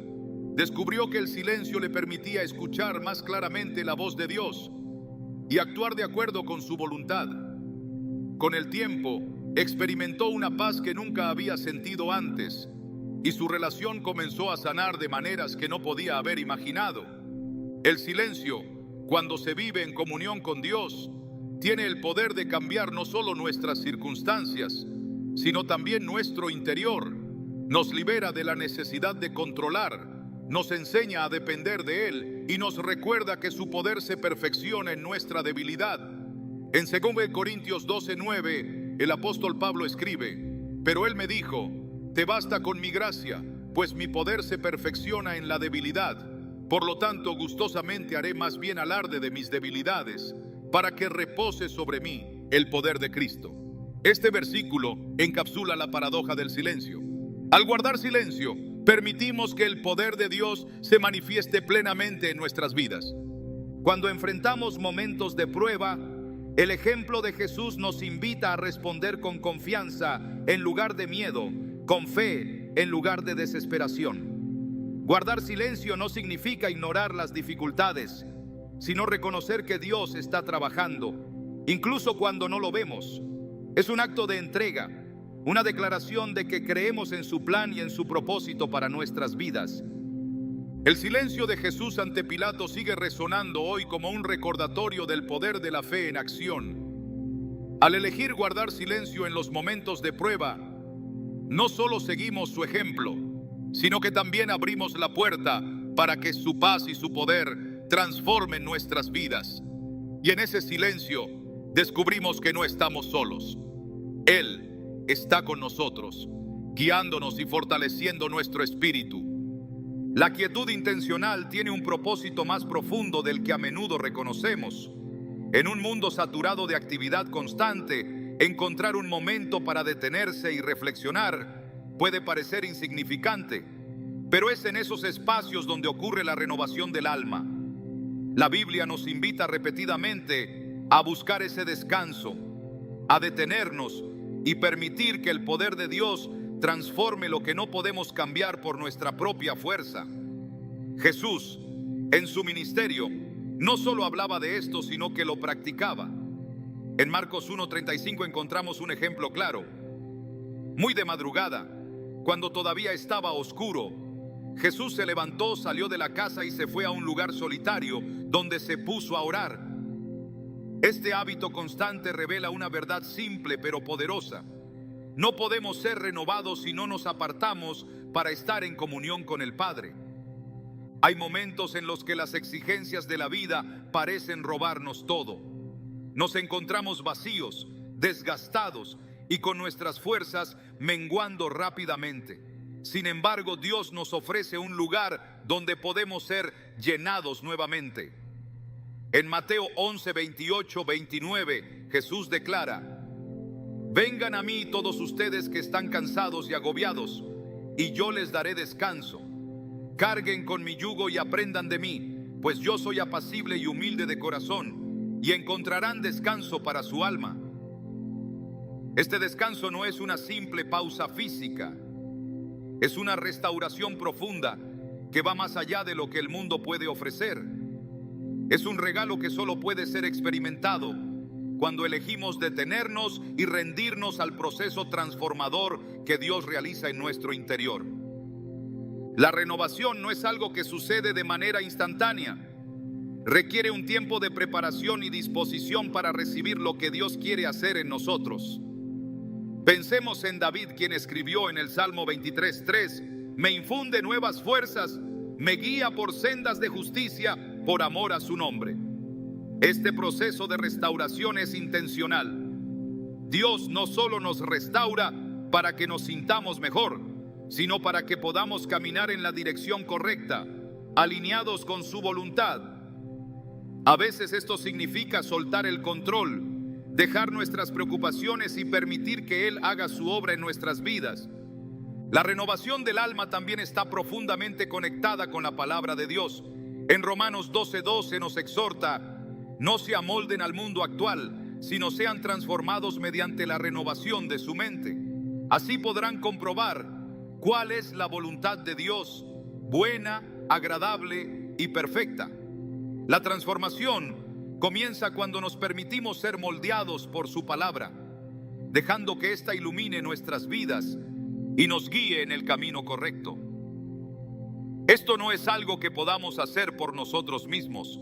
descubrió que el silencio le permitía escuchar más claramente la voz de Dios y actuar de acuerdo con su voluntad. Con el tiempo, experimentó una paz que nunca había sentido antes, y su relación comenzó a sanar de maneras que no podía haber imaginado. El silencio, cuando se vive en comunión con Dios, tiene el poder de cambiar no solo nuestras circunstancias, sino también nuestro interior. Nos libera de la necesidad de controlar, nos enseña a depender de Él y nos recuerda que su poder se perfecciona en nuestra debilidad. En 2 Corintios 12:9, el apóstol Pablo escribe: pero Él me dijo: te basta con mi gracia, pues mi poder se perfecciona en la debilidad. Por lo tanto, gustosamente haré más bien alarde de mis debilidades, para que repose sobre mí el poder de Cristo. Este versículo encapsula la paradoja del silencio. Al guardar silencio, permitimos que el poder de Dios se manifieste plenamente en nuestras vidas. Cuando enfrentamos momentos de prueba, el ejemplo de Jesús nos invita a responder con confianza en lugar de miedo, con fe en lugar de desesperación. Guardar silencio no significa ignorar las dificultades, sino reconocer que Dios está trabajando, incluso cuando no lo vemos. Es un acto de entrega, una declaración de que creemos en su plan y en su propósito para nuestras vidas. El silencio de Jesús ante Pilato sigue resonando hoy como un recordatorio del poder de la fe en acción. Al elegir guardar silencio en los momentos de prueba, no solo seguimos su ejemplo, sino que también abrimos la puerta para que su paz y su poder transformen nuestras vidas. Y en ese silencio descubrimos que no estamos solos. Él está con nosotros, guiándonos y fortaleciendo nuestro espíritu. La quietud intencional tiene un propósito más profundo del que a menudo reconocemos. En un mundo saturado de actividad constante, encontrar un momento para detenerse y reflexionar puede parecer insignificante, pero es en esos espacios donde ocurre la renovación del alma. La Biblia nos invita repetidamente a buscar ese descanso, a detenernos y permitir que el poder de Dios transforme lo que no podemos cambiar por nuestra propia fuerza. Jesús, en su ministerio, no solo hablaba de esto, sino que lo practicaba. En Marcos 1:35 encontramos un ejemplo claro. Muy de madrugada, cuando todavía estaba oscuro, Jesús se levantó, salió de la casa y se fue a un lugar solitario donde se puso a orar. Este hábito constante revela una verdad simple pero poderosa. No podemos ser renovados si no nos apartamos para estar en comunión con el Padre. Hay momentos en los que las exigencias de la vida parecen robarnos todo. Nos encontramos vacíos, desgastados y con nuestras fuerzas menguando rápidamente. Sin embargo, Dios nos ofrece un lugar donde podemos ser llenados nuevamente. En Mateo 11, 28, 29, Jesús declara: vengan a mí todos ustedes que están cansados y agobiados, y yo les daré descanso. Carguen con mi yugo y aprendan de mí, pues yo soy apacible y humilde de corazón, y encontrarán descanso para su alma. Este descanso no es una simple pausa física, es una restauración profunda que va más allá de lo que el mundo puede ofrecer. Es un regalo que solo puede ser experimentado cuando elegimos detenernos y rendirnos al proceso transformador que Dios realiza en nuestro interior. La renovación no es algo que sucede de manera instantánea. Requiere un tiempo de preparación y disposición para recibir lo que Dios quiere hacer en nosotros. Pensemos en David, quien escribió en el Salmo 23:3: me infunde nuevas fuerzas, me guía por sendas de justicia por amor a su nombre. Este proceso de restauración es intencional. Dios no solo nos restaura para que nos sintamos mejor, sino para que podamos caminar en la dirección correcta, alineados con su voluntad. A veces esto significa soltar el control, dejar nuestras preocupaciones y permitir que Él haga su obra en nuestras vidas. La renovación del alma también está profundamente conectada con la palabra de Dios. En Romanos 12:12 nos exhorta: no se amolden al mundo actual, sino sean transformados mediante la renovación de su mente. Así podrán comprobar cuál es la voluntad de Dios, buena, agradable y perfecta. La transformación comienza cuando nos permitimos ser moldeados por su palabra, dejando que ésta ilumine nuestras vidas y nos guíe en el camino correcto. Esto no es algo que podamos hacer por nosotros mismos.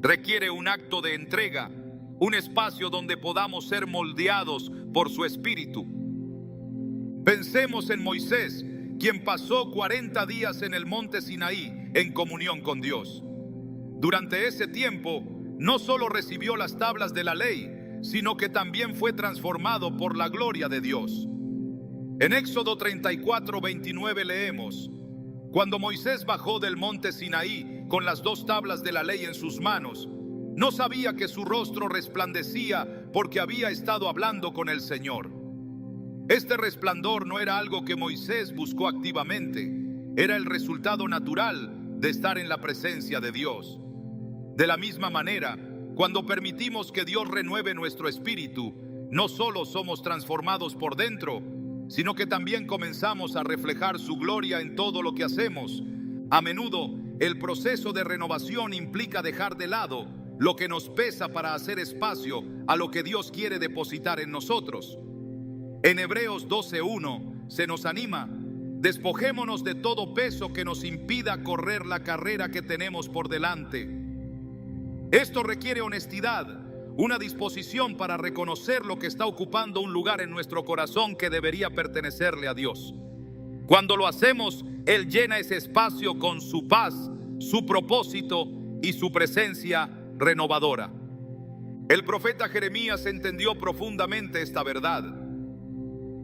Requiere un acto de entrega, un espacio donde podamos ser moldeados por su Espíritu. Pensemos en Moisés, quien pasó 40 días en el monte Sinaí en comunión con Dios. Durante ese tiempo, no solo recibió las tablas de la ley, sino que también fue transformado por la gloria de Dios. En Éxodo 34:29 leemos: cuando Moisés bajó del monte Sinaí con las 2 tablas de la ley en sus manos, no sabía que su rostro resplandecía porque había estado hablando con el Señor. Este resplandor no era algo que Moisés buscó activamente, era el resultado natural de estar en la presencia de Dios. De la misma manera, cuando permitimos que Dios renueve nuestro espíritu, no solo somos transformados por dentro, sino que también comenzamos a reflejar su gloria en todo lo que hacemos. A menudo, el proceso de renovación implica dejar de lado lo que nos pesa para hacer espacio a lo que Dios quiere depositar en nosotros. En Hebreos 12:1 se nos anima: despojémonos de todo peso que nos impida correr la carrera que tenemos por delante. Esto requiere honestidad, una disposición para reconocer lo que está ocupando un lugar en nuestro corazón que debería pertenecerle a Dios. Cuando lo hacemos, Él llena ese espacio con su paz, su propósito y su presencia renovadora. El profeta Jeremías entendió profundamente esta verdad.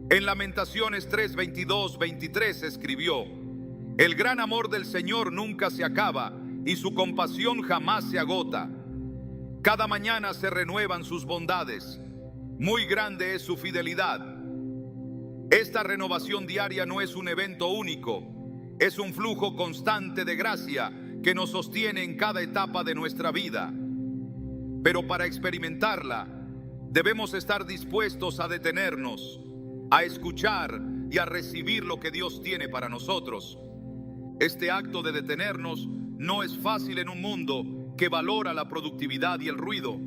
En Lamentaciones 3:22-23 escribió: el gran amor del Señor nunca se acaba y su compasión jamás se agota. Cada mañana se renuevan sus bondades, muy grande es su fidelidad. Esta renovación diaria no es un evento único, es un flujo constante de gracia que nos sostiene en cada etapa de nuestra vida. Pero para experimentarla, debemos estar dispuestos a detenernos, a escuchar y a recibir lo que Dios tiene para nosotros. Este acto de detenernos no es fácil en un mundo que valora la productividad y el ruido,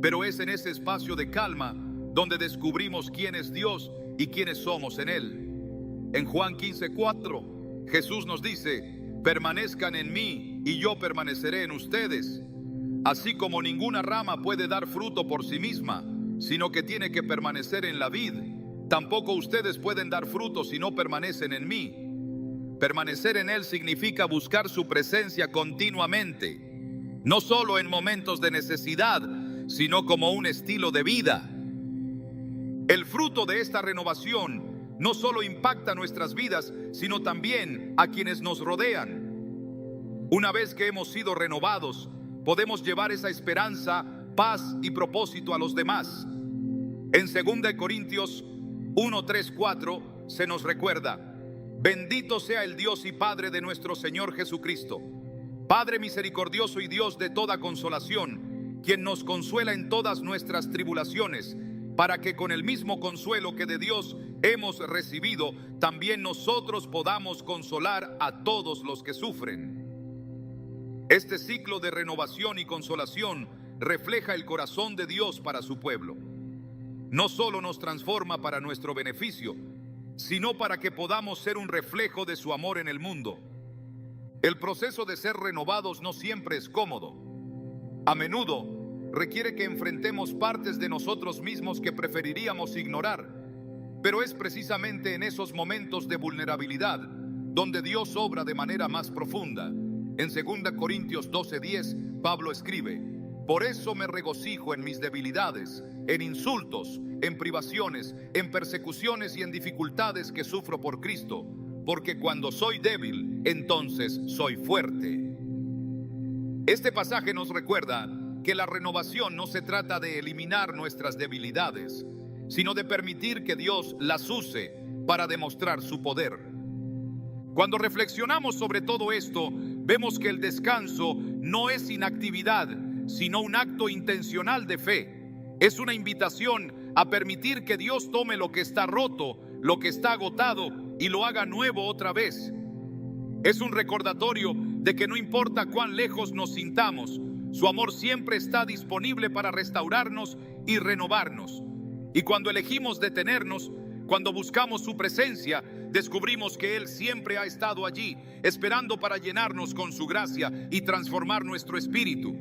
pero es en ese espacio de calma donde descubrimos quién es Dios y quiénes somos en Él. En Juan 15:4, Jesús nos dice: permanezcan en mí y yo permaneceré en ustedes. Así como ninguna rama puede dar fruto por sí misma, sino que tiene que permanecer en la vid, Tampoco ustedes pueden dar fruto si no permanecen en mí. Permanecer en Él significa buscar su presencia continuamente, no solo en momentos de necesidad, sino como un estilo de vida. El fruto de esta renovación no solo impacta nuestras vidas, sino también a quienes nos rodean. Una vez que hemos sido renovados, podemos llevar esa esperanza, paz y propósito a los demás. En 2 Corintios 1, 3, 4 se nos recuerda: bendito sea el Dios y Padre de nuestro Señor Jesucristo, Padre misericordioso y Dios de toda consolación, quien nos consuela en todas nuestras tribulaciones, para que con el mismo consuelo que de Dios hemos recibido, también nosotros podamos consolar a todos los que sufren. Este ciclo de renovación y consolación refleja el corazón de Dios para su pueblo. No solo nos transforma para nuestro beneficio, sino para que podamos ser un reflejo de su amor en el mundo. El proceso de ser renovados no siempre es cómodo. A menudo requiere que enfrentemos partes de nosotros mismos que preferiríamos ignorar, pero es precisamente en esos momentos de vulnerabilidad donde Dios obra de manera más profunda. En 2 Corintios 12:10, Pablo escribe: por eso me regocijo en mis debilidades, en insultos, en privaciones, en persecuciones y en dificultades que sufro por Cristo, porque cuando soy débil, entonces soy fuerte. Este pasaje nos recuerda que la renovación no se trata de eliminar nuestras debilidades, sino de permitir que Dios las use para demostrar su poder. Cuando reflexionamos sobre todo esto, vemos que el descanso no es inactividad, sino un acto intencional de fe. Es una invitación a permitir que Dios tome lo que está roto, lo que está agotado, y lo haga nuevo otra vez. Es un recordatorio de que no importa cuán lejos nos sintamos, su amor siempre está disponible para restaurarnos y renovarnos. Y cuando elegimos detenernos, cuando buscamos su presencia, descubrimos que Él siempre ha estado allí, esperando para llenarnos con su gracia y transformar nuestro espíritu.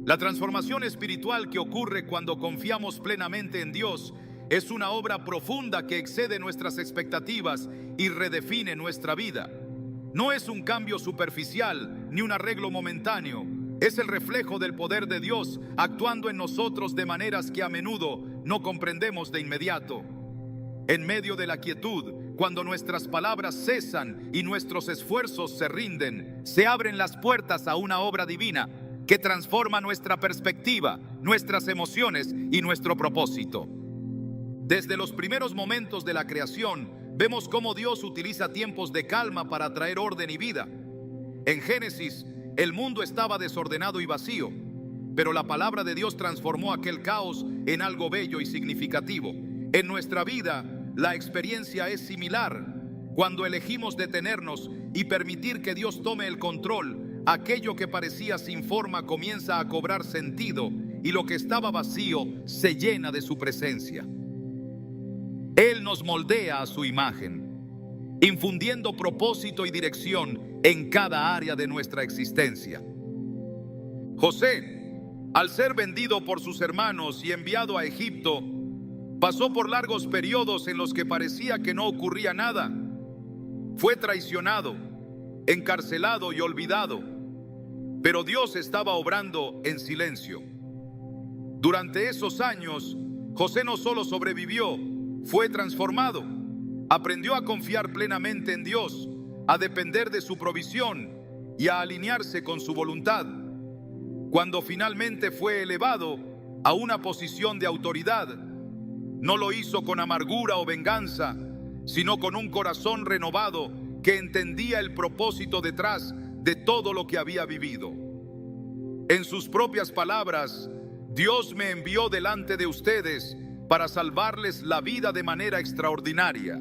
La transformación espiritual que ocurre cuando confiamos plenamente en Dios es una obra profunda que excede nuestras expectativas y redefine nuestra vida. No es un cambio superficial ni un arreglo momentáneo. Es el reflejo del poder de Dios actuando en nosotros de maneras que a menudo no comprendemos de inmediato. En medio de la quietud, cuando nuestras palabras cesan y nuestros esfuerzos se rinden, se abren las puertas a una obra divina que transforma nuestra perspectiva, nuestras emociones y nuestro propósito. Desde los primeros momentos de la creación, vemos cómo Dios utiliza tiempos de calma para traer orden y vida. En Génesis, el mundo estaba desordenado y vacío, pero la palabra de Dios transformó aquel caos en algo bello y significativo. En nuestra vida, la experiencia es similar. Cuando elegimos detenernos y permitir que Dios tome el control, aquello que parecía sin forma comienza a cobrar sentido y lo que estaba vacío se llena de su presencia. Él nos moldea a su imagen, infundiendo propósito y dirección en cada área de nuestra existencia. José, al ser vendido por sus hermanos y enviado a Egipto, pasó por largos periodos en los que parecía que no ocurría nada. Fue traicionado, encarcelado y olvidado, pero Dios estaba obrando en silencio. Durante esos años, José no solo sobrevivió, fue transformado. Aprendió a confiar plenamente en Dios, a depender de su provisión y a alinearse con su voluntad. Cuando finalmente fue elevado a una posición de autoridad, no lo hizo con amargura o venganza, sino con un corazón renovado que entendía el propósito detrás de todo lo que había vivido. En sus propias palabras, Dios me envió delante de ustedes para salvarles la vida de manera extraordinaria.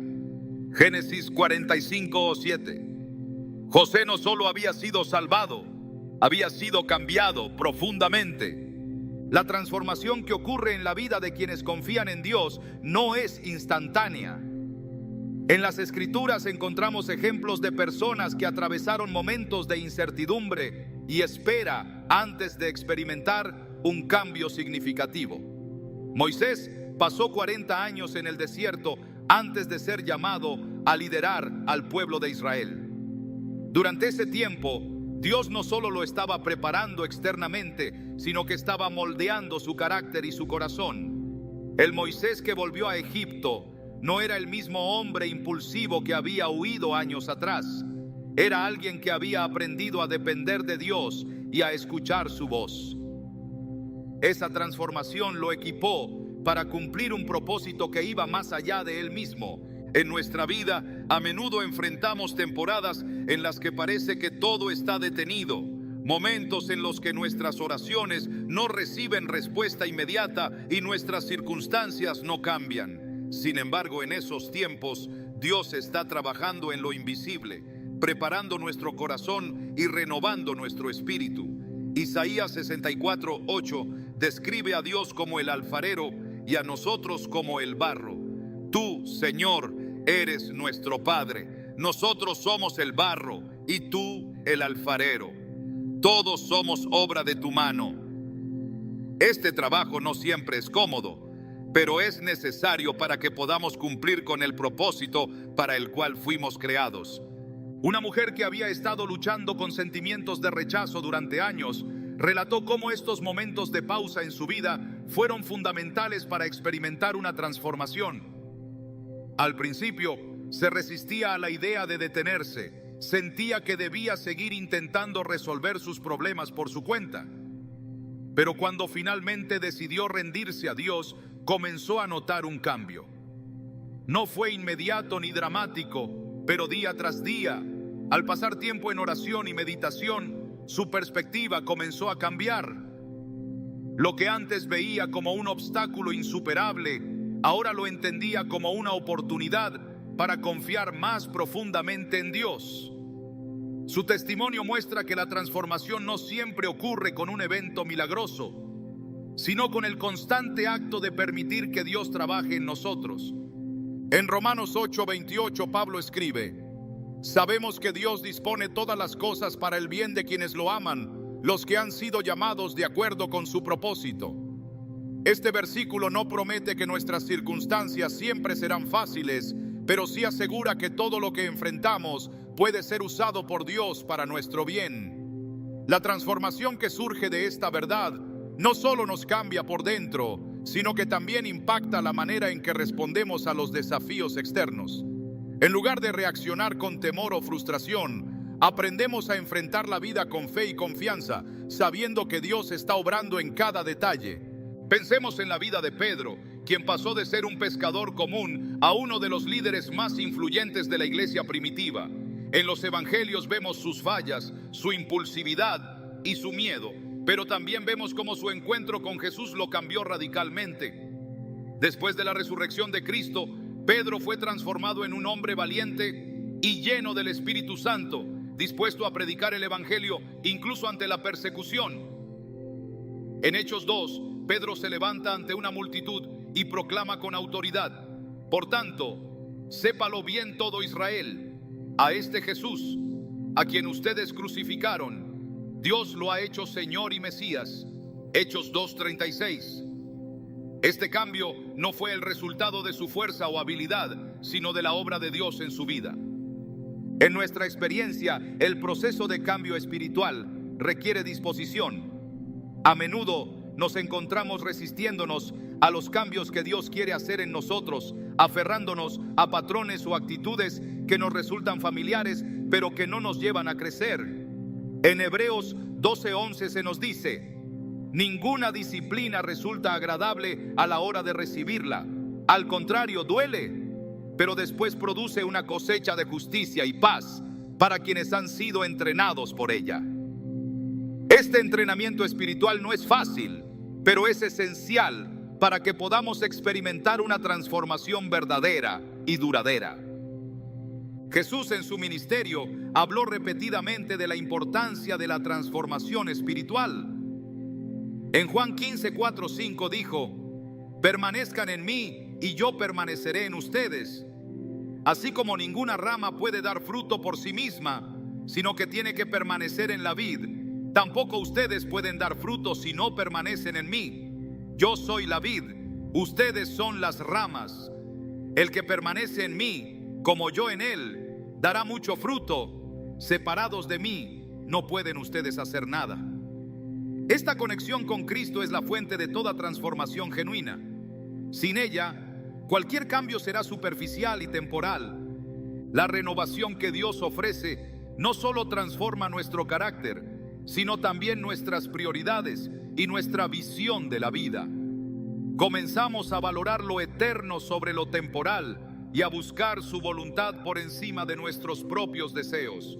Génesis 45:7. José no solo había sido salvado, había sido cambiado profundamente. La transformación que ocurre en la vida de quienes confían en Dios no es instantánea. En las Escrituras encontramos ejemplos de personas que atravesaron momentos de incertidumbre y espera antes de experimentar un cambio significativo. Moisés pasó 40 años en el desierto antes de ser llamado a liderar al pueblo de Israel. Durante ese tiempo, Dios no solo lo estaba preparando externamente, sino que estaba moldeando su carácter y su corazón. El Moisés que volvió a Egipto no era el mismo hombre impulsivo que había huido años atrás. Era alguien que había aprendido a depender de Dios y a escuchar su voz. Esa transformación lo equipó para cumplir un propósito que iba más allá de él mismo. En nuestra vida, a menudo enfrentamos temporadas en las que parece que todo está detenido, momentos en los que nuestras oraciones no reciben respuesta inmediata y nuestras circunstancias no cambian. Sin embargo, en esos tiempos, Dios está trabajando en lo invisible, preparando nuestro corazón y renovando nuestro espíritu. Isaías 64:8 describe a Dios como el alfarero y a nosotros como el barro. Tú, Señor, eres nuestro Padre. Nosotros somos el barro y tú el alfarero. Todos somos obra de tu mano. Este trabajo no siempre es cómodo, pero es necesario para que podamos cumplir con el propósito para el cual fuimos creados. Una mujer que había estado luchando con sentimientos de rechazo durante años relató cómo estos momentos de pausa en su vida fueron fundamentales para experimentar una transformación. Al principio, se resistía a la idea de detenerse, sentía que debía seguir intentando resolver sus problemas por su cuenta. Pero cuando finalmente decidió rendirse a Dios, comenzó a notar un cambio. No fue inmediato ni dramático, pero día tras día, al pasar tiempo en oración y meditación, su perspectiva comenzó a cambiar. Lo que antes veía como un obstáculo insuperable, ahora lo entendía como una oportunidad para confiar más profundamente en Dios. Su testimonio muestra que la transformación no siempre ocurre con un evento milagroso, sino con el constante acto de permitir que Dios trabaje en nosotros. En Romanos 8:28 Pablo escribe: sabemos que Dios dispone todas las cosas para el bien de quienes lo aman, los que han sido llamados de acuerdo con su propósito. Este versículo no promete que nuestras circunstancias siempre serán fáciles, pero sí asegura que todo lo que enfrentamos puede ser usado por Dios para nuestro bien. La transformación que surge de esta verdad no solo nos cambia por dentro, sino que también impacta la manera en que respondemos a los desafíos externos. En lugar de reaccionar con temor o frustración, aprendemos a enfrentar la vida con fe y confianza, sabiendo que Dios está obrando en cada detalle. Pensemos en la vida de Pedro, quien pasó de ser un pescador común a uno de los líderes más influyentes de la iglesia primitiva. En los evangelios vemos sus fallas, su impulsividad y su miedo, pero también vemos cómo su encuentro con Jesús lo cambió radicalmente. Después de la resurrección de Cristo, Pedro fue transformado en un hombre valiente y lleno del Espíritu Santo, dispuesto a predicar el evangelio incluso ante la persecución. En Hechos 2, Pedro se levanta ante una multitud y proclama con autoridad: por tanto, sépalo bien todo Israel, a este Jesús, a quien ustedes crucificaron, Dios lo ha hecho Señor y Mesías. Hechos 2:36. Este cambio no fue el resultado de su fuerza o habilidad, sino de la obra de Dios en su vida. En nuestra experiencia, el proceso de cambio espiritual requiere disposición. A menudo nos encontramos resistiéndonos a los cambios que Dios quiere hacer en nosotros, aferrándonos a patrones o actitudes que nos resultan familiares, pero que no nos llevan a crecer. En Hebreos 12:11 se nos dice: ninguna disciplina resulta agradable a la hora de recibirla. Al contrario, duele, pero después produce una cosecha de justicia y paz para quienes han sido entrenados por ella. Este entrenamiento espiritual no es fácil, pero es esencial para que podamos experimentar una transformación verdadera y duradera. Jesús en su ministerio habló repetidamente de la importancia de la transformación espiritual. En Juan 15:4-5 dijo: permanezcan en mí y yo permaneceré en ustedes. Así como ninguna rama puede dar fruto por sí misma, sino que tiene que permanecer en la vid, tampoco ustedes pueden dar fruto si no permanecen en mí. Yo soy la vid, ustedes son las ramas. El que permanece en mí, como yo en él, dará mucho fruto. Separados de mí, no pueden ustedes hacer nada. Esta conexión con Cristo es la fuente de toda transformación genuina. Sin ella, cualquier cambio será superficial y temporal. La renovación que Dios ofrece no solo transforma nuestro carácter, sino también nuestras prioridades y nuestra visión de la vida. Comenzamos a valorar lo eterno sobre lo temporal y a buscar su voluntad por encima de nuestros propios deseos.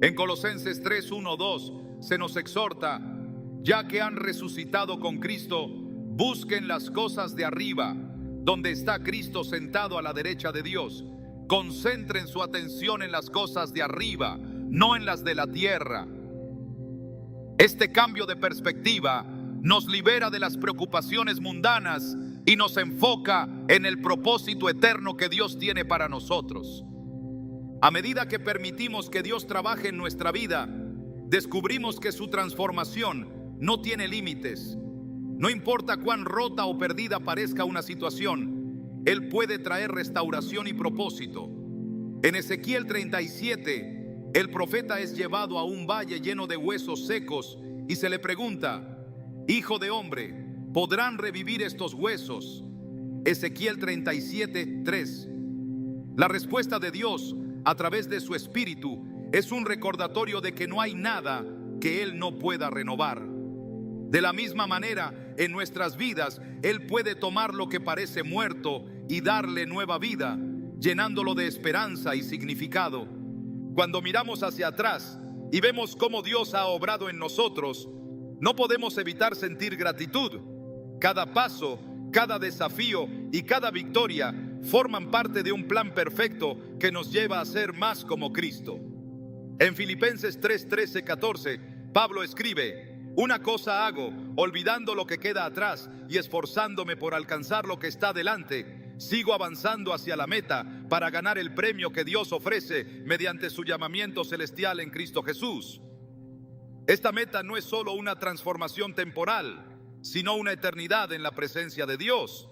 En Colosenses 3, 1, 2 se nos exhorta: ya que han resucitado con Cristo, busquen las cosas de arriba, donde está Cristo sentado a la derecha de Dios. Concentren su atención en las cosas de arriba, no en las de la tierra. Este cambio de perspectiva nos libera de las preocupaciones mundanas y nos enfoca en el propósito eterno que Dios tiene para nosotros. A medida que permitimos que Dios trabaje en nuestra vida, descubrimos que su transformación no tiene límites. No importa cuán rota o perdida parezca una situación, Él puede traer restauración y propósito. En Ezequiel 37, el profeta es llevado a un valle lleno de huesos secos y se le pregunta: hijo de hombre, ¿podrán revivir estos huesos? Ezequiel 37, 3. La respuesta de Dios a través de su Espíritu es un recordatorio de que no hay nada que Él no pueda renovar. De la misma manera, en nuestras vidas, Él puede tomar lo que parece muerto y darle nueva vida, llenándolo de esperanza y significado. Cuando miramos hacia atrás y vemos cómo Dios ha obrado en nosotros, no podemos evitar sentir gratitud. Cada paso, cada desafío y cada victoria forman parte de un plan perfecto que nos lleva a ser más como Cristo. En Filipenses 3, 13, 14, Pablo escribe: una cosa hago, olvidando lo que queda atrás y esforzándome por alcanzar lo que está delante, sigo avanzando hacia la meta para ganar el premio que Dios ofrece mediante su llamamiento celestial en Cristo Jesús. Esta meta no es solo una transformación temporal, sino una eternidad en la presencia de Dios.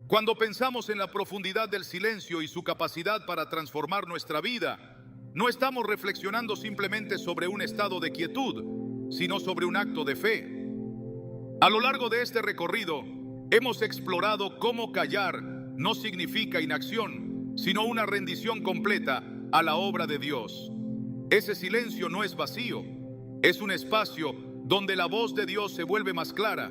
Cuando pensamos en la profundidad del silencio y su capacidad para transformar nuestra vida, no estamos reflexionando simplemente sobre un estado de quietud, sino sobre un acto de fe. A lo largo de este recorrido, hemos explorado cómo callar no significa inacción, sino una rendición completa a la obra de Dios. Ese silencio no es vacío, es un espacio donde la voz de Dios se vuelve más clara,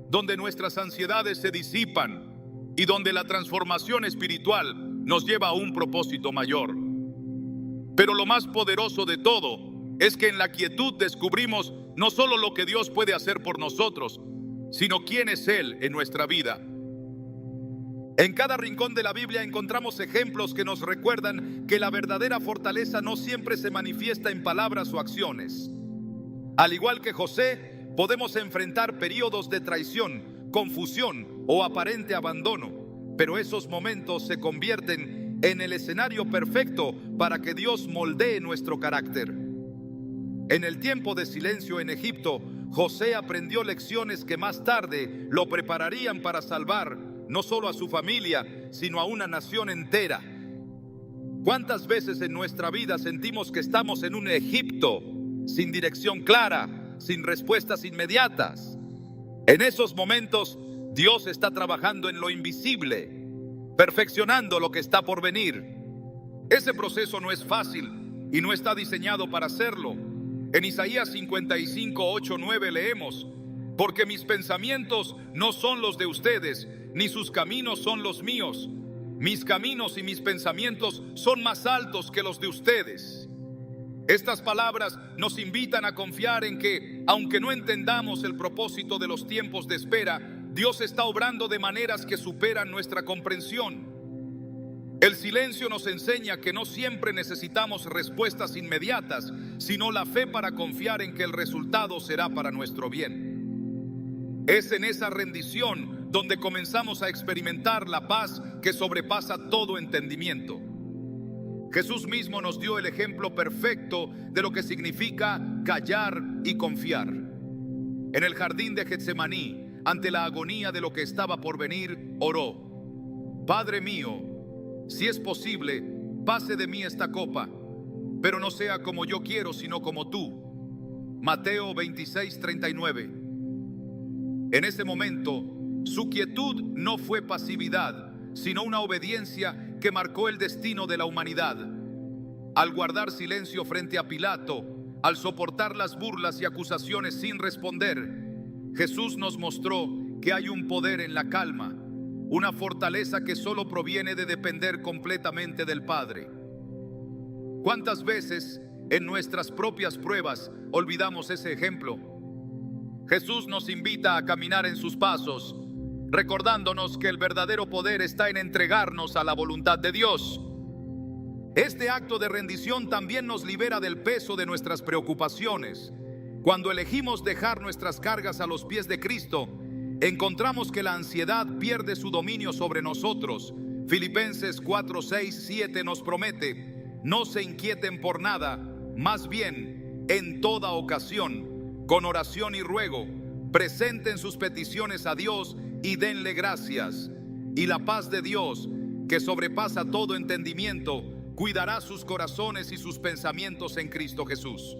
donde nuestras ansiedades se disipan y donde la transformación espiritual nos lleva a un propósito mayor. Pero lo más poderoso de todo es que en la quietud descubrimos no solo lo que Dios puede hacer por nosotros, sino quién es Él en nuestra vida. En cada rincón de la Biblia encontramos ejemplos que nos recuerdan que la verdadera fortaleza no siempre se manifiesta en palabras o acciones. Al igual que José, podemos enfrentar periodos de traición, confusión o aparente abandono, pero esos momentos se convierten en el escenario perfecto para que Dios moldee nuestro carácter. En el tiempo de silencio en Egipto, José aprendió lecciones que más tarde lo prepararían para salvar no solo a su familia, sino a una nación entera. ¿Cuántas veces en nuestra vida sentimos que estamos en un Egipto sin dirección clara, sin respuestas inmediatas? En esos momentos, Dios está trabajando en lo invisible, perfeccionando lo que está por venir. Ese proceso no es fácil y no está diseñado para hacerlo. En Isaías 55, 8, 9 leemos: porque mis pensamientos no son los de ustedes, ni sus caminos son los míos. Mis caminos y mis pensamientos son más altos que los de ustedes. Estas palabras nos invitan a confiar en que, aunque no entendamos el propósito de los tiempos de espera, Dios está obrando de maneras que superan nuestra comprensión. El silencio nos enseña que no siempre necesitamos respuestas inmediatas, sino la fe para confiar en que el resultado será para nuestro bien. Es en esa rendición donde comenzamos a experimentar la paz que sobrepasa todo entendimiento. Jesús mismo nos dio el ejemplo perfecto de lo que significa callar y confiar. En el jardín de Getsemaní, ante la agonía de lo que estaba por venir, oró: Padre mío, si es posible, pase de mí esta copa, pero no sea como yo quiero, sino como tú. Mateo 26:39. En ese momento, su quietud no fue pasividad, sino una obediencia que marcó el destino de la humanidad. Al guardar silencio frente a Pilato, al soportar las burlas y acusaciones sin responder, Jesús nos mostró que hay un poder en la calma, una fortaleza que solo proviene de depender completamente del Padre. ¿Cuántas veces en nuestras propias pruebas olvidamos ese ejemplo? Jesús nos invita a caminar en sus pasos, recordándonos que el verdadero poder está en entregarnos a la voluntad de Dios. Este acto de rendición también nos libera del peso de nuestras preocupaciones. Cuando elegimos dejar nuestras cargas a los pies de Cristo, encontramos que la ansiedad pierde su dominio sobre nosotros. Filipenses 4:6-7 nos promete: no se inquieten por nada, más bien, en toda ocasión, con oración y ruego, presenten sus peticiones a Dios y denle gracias. Y la paz de Dios, que sobrepasa todo entendimiento, cuidará sus corazones y sus pensamientos en Cristo Jesús.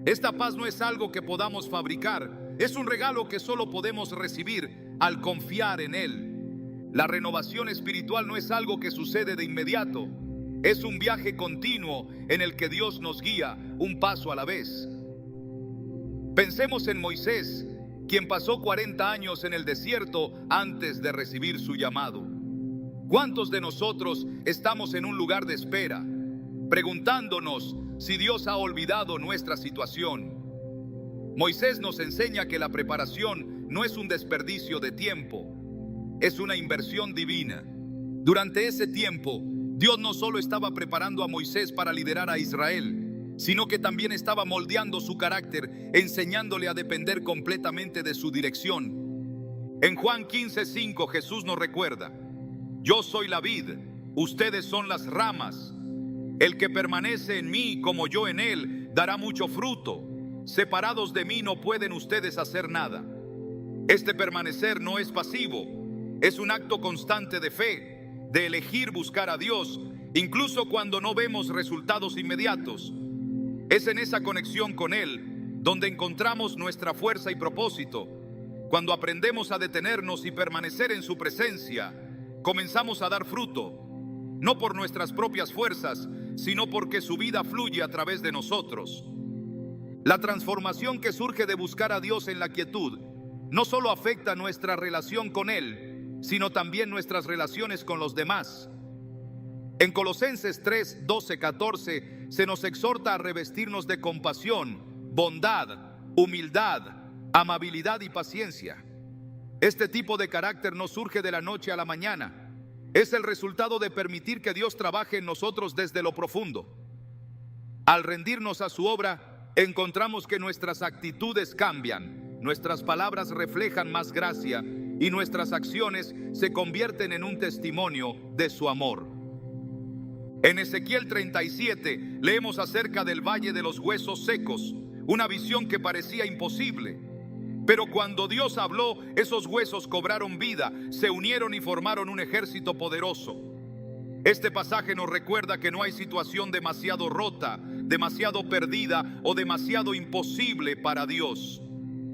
Esta paz no es algo que podamos fabricar, es un regalo que solo podemos recibir al confiar en Él. La renovación espiritual no es algo que sucede de inmediato, es un viaje continuo en el que Dios nos guía un paso a la vez. Pensemos en Moisés, quien pasó 40 años en el desierto antes de recibir su llamado. ¿Cuántos de nosotros estamos en un lugar de espera, preguntándonos si Dios ha olvidado nuestra situación? Moisés nos enseña que la preparación no es un desperdicio de tiempo, es una inversión divina. Durante ese tiempo, Dios no solo estaba preparando a Moisés para liderar a Israel, sino que también estaba moldeando su carácter, enseñándole a depender completamente de su dirección. En Juan 15:5 Jesús nos recuerda: yo soy la vid, ustedes son las ramas. El que permanece en mí como yo en él, dará mucho fruto. Separados de mí no pueden ustedes hacer nada. Este permanecer no es pasivo, es un acto constante de fe, de elegir buscar a Dios, incluso cuando no vemos resultados inmediatos. Es en esa conexión con Él donde encontramos nuestra fuerza y propósito. Cuando aprendemos a detenernos y permanecer en su presencia, comenzamos a dar fruto, no por nuestras propias fuerzas, sino porque su vida fluye a través de nosotros. La transformación que surge de buscar a Dios en la quietud no solo afecta nuestra relación con Él, sino también nuestras relaciones con los demás. En Colosenses 3:12-14 se nos exhorta a revestirnos de compasión, bondad, humildad, amabilidad y paciencia. Este tipo de carácter no surge de la noche a la mañana. Es el resultado de permitir que Dios trabaje en nosotros desde lo profundo. Al rendirnos a su obra, encontramos que nuestras actitudes cambian, nuestras palabras reflejan más gracia y nuestras acciones se convierten en un testimonio de su amor. En Ezequiel 37 leemos acerca del valle de los huesos secos, una visión que parecía imposible. Pero cuando Dios habló, esos huesos cobraron vida, se unieron y formaron un ejército poderoso. Este pasaje nos recuerda que no hay situación demasiado rota, demasiado perdida o demasiado imposible para Dios.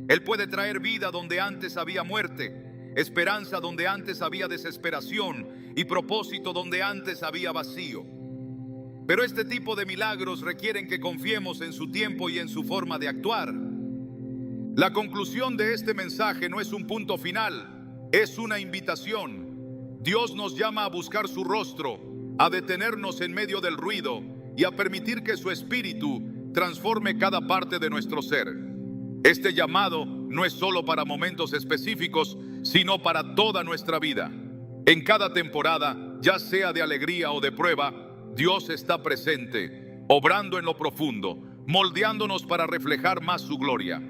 Él puede traer vida donde antes había muerte, esperanza donde antes había desesperación y propósito donde antes había vacío. Pero este tipo de milagros requieren que confiemos en su tiempo y en su forma de actuar. La conclusión de este mensaje no es un punto final, es una invitación. Dios nos llama a buscar su rostro, a detenernos en medio del ruido y a permitir que su espíritu transforme cada parte de nuestro ser. Este llamado no es solo para momentos específicos, sino para toda nuestra vida. En cada temporada, ya sea de alegría o de prueba, Dios está presente, obrando en lo profundo, moldeándonos para reflejar más su gloria.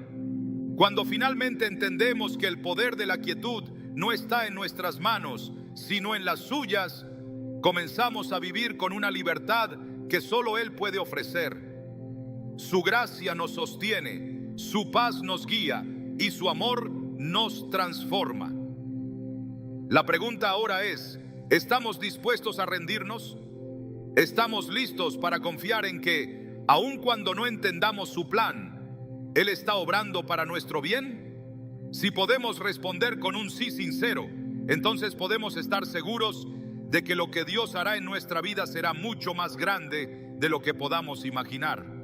Cuando finalmente entendemos que el poder de la quietud no está en nuestras manos, sino en las suyas, comenzamos a vivir con una libertad que solo Él puede ofrecer. Su gracia nos sostiene, su paz nos guía y su amor nos transforma. La pregunta ahora es, ¿estamos dispuestos a rendirnos? ¿Estamos listos para confiar en que, aun cuando no entendamos su plan, Él está obrando para nuestro bien? Si podemos responder con un sí sincero, entonces podemos estar seguros de que lo que Dios hará en nuestra vida será mucho más grande de lo que podamos imaginar.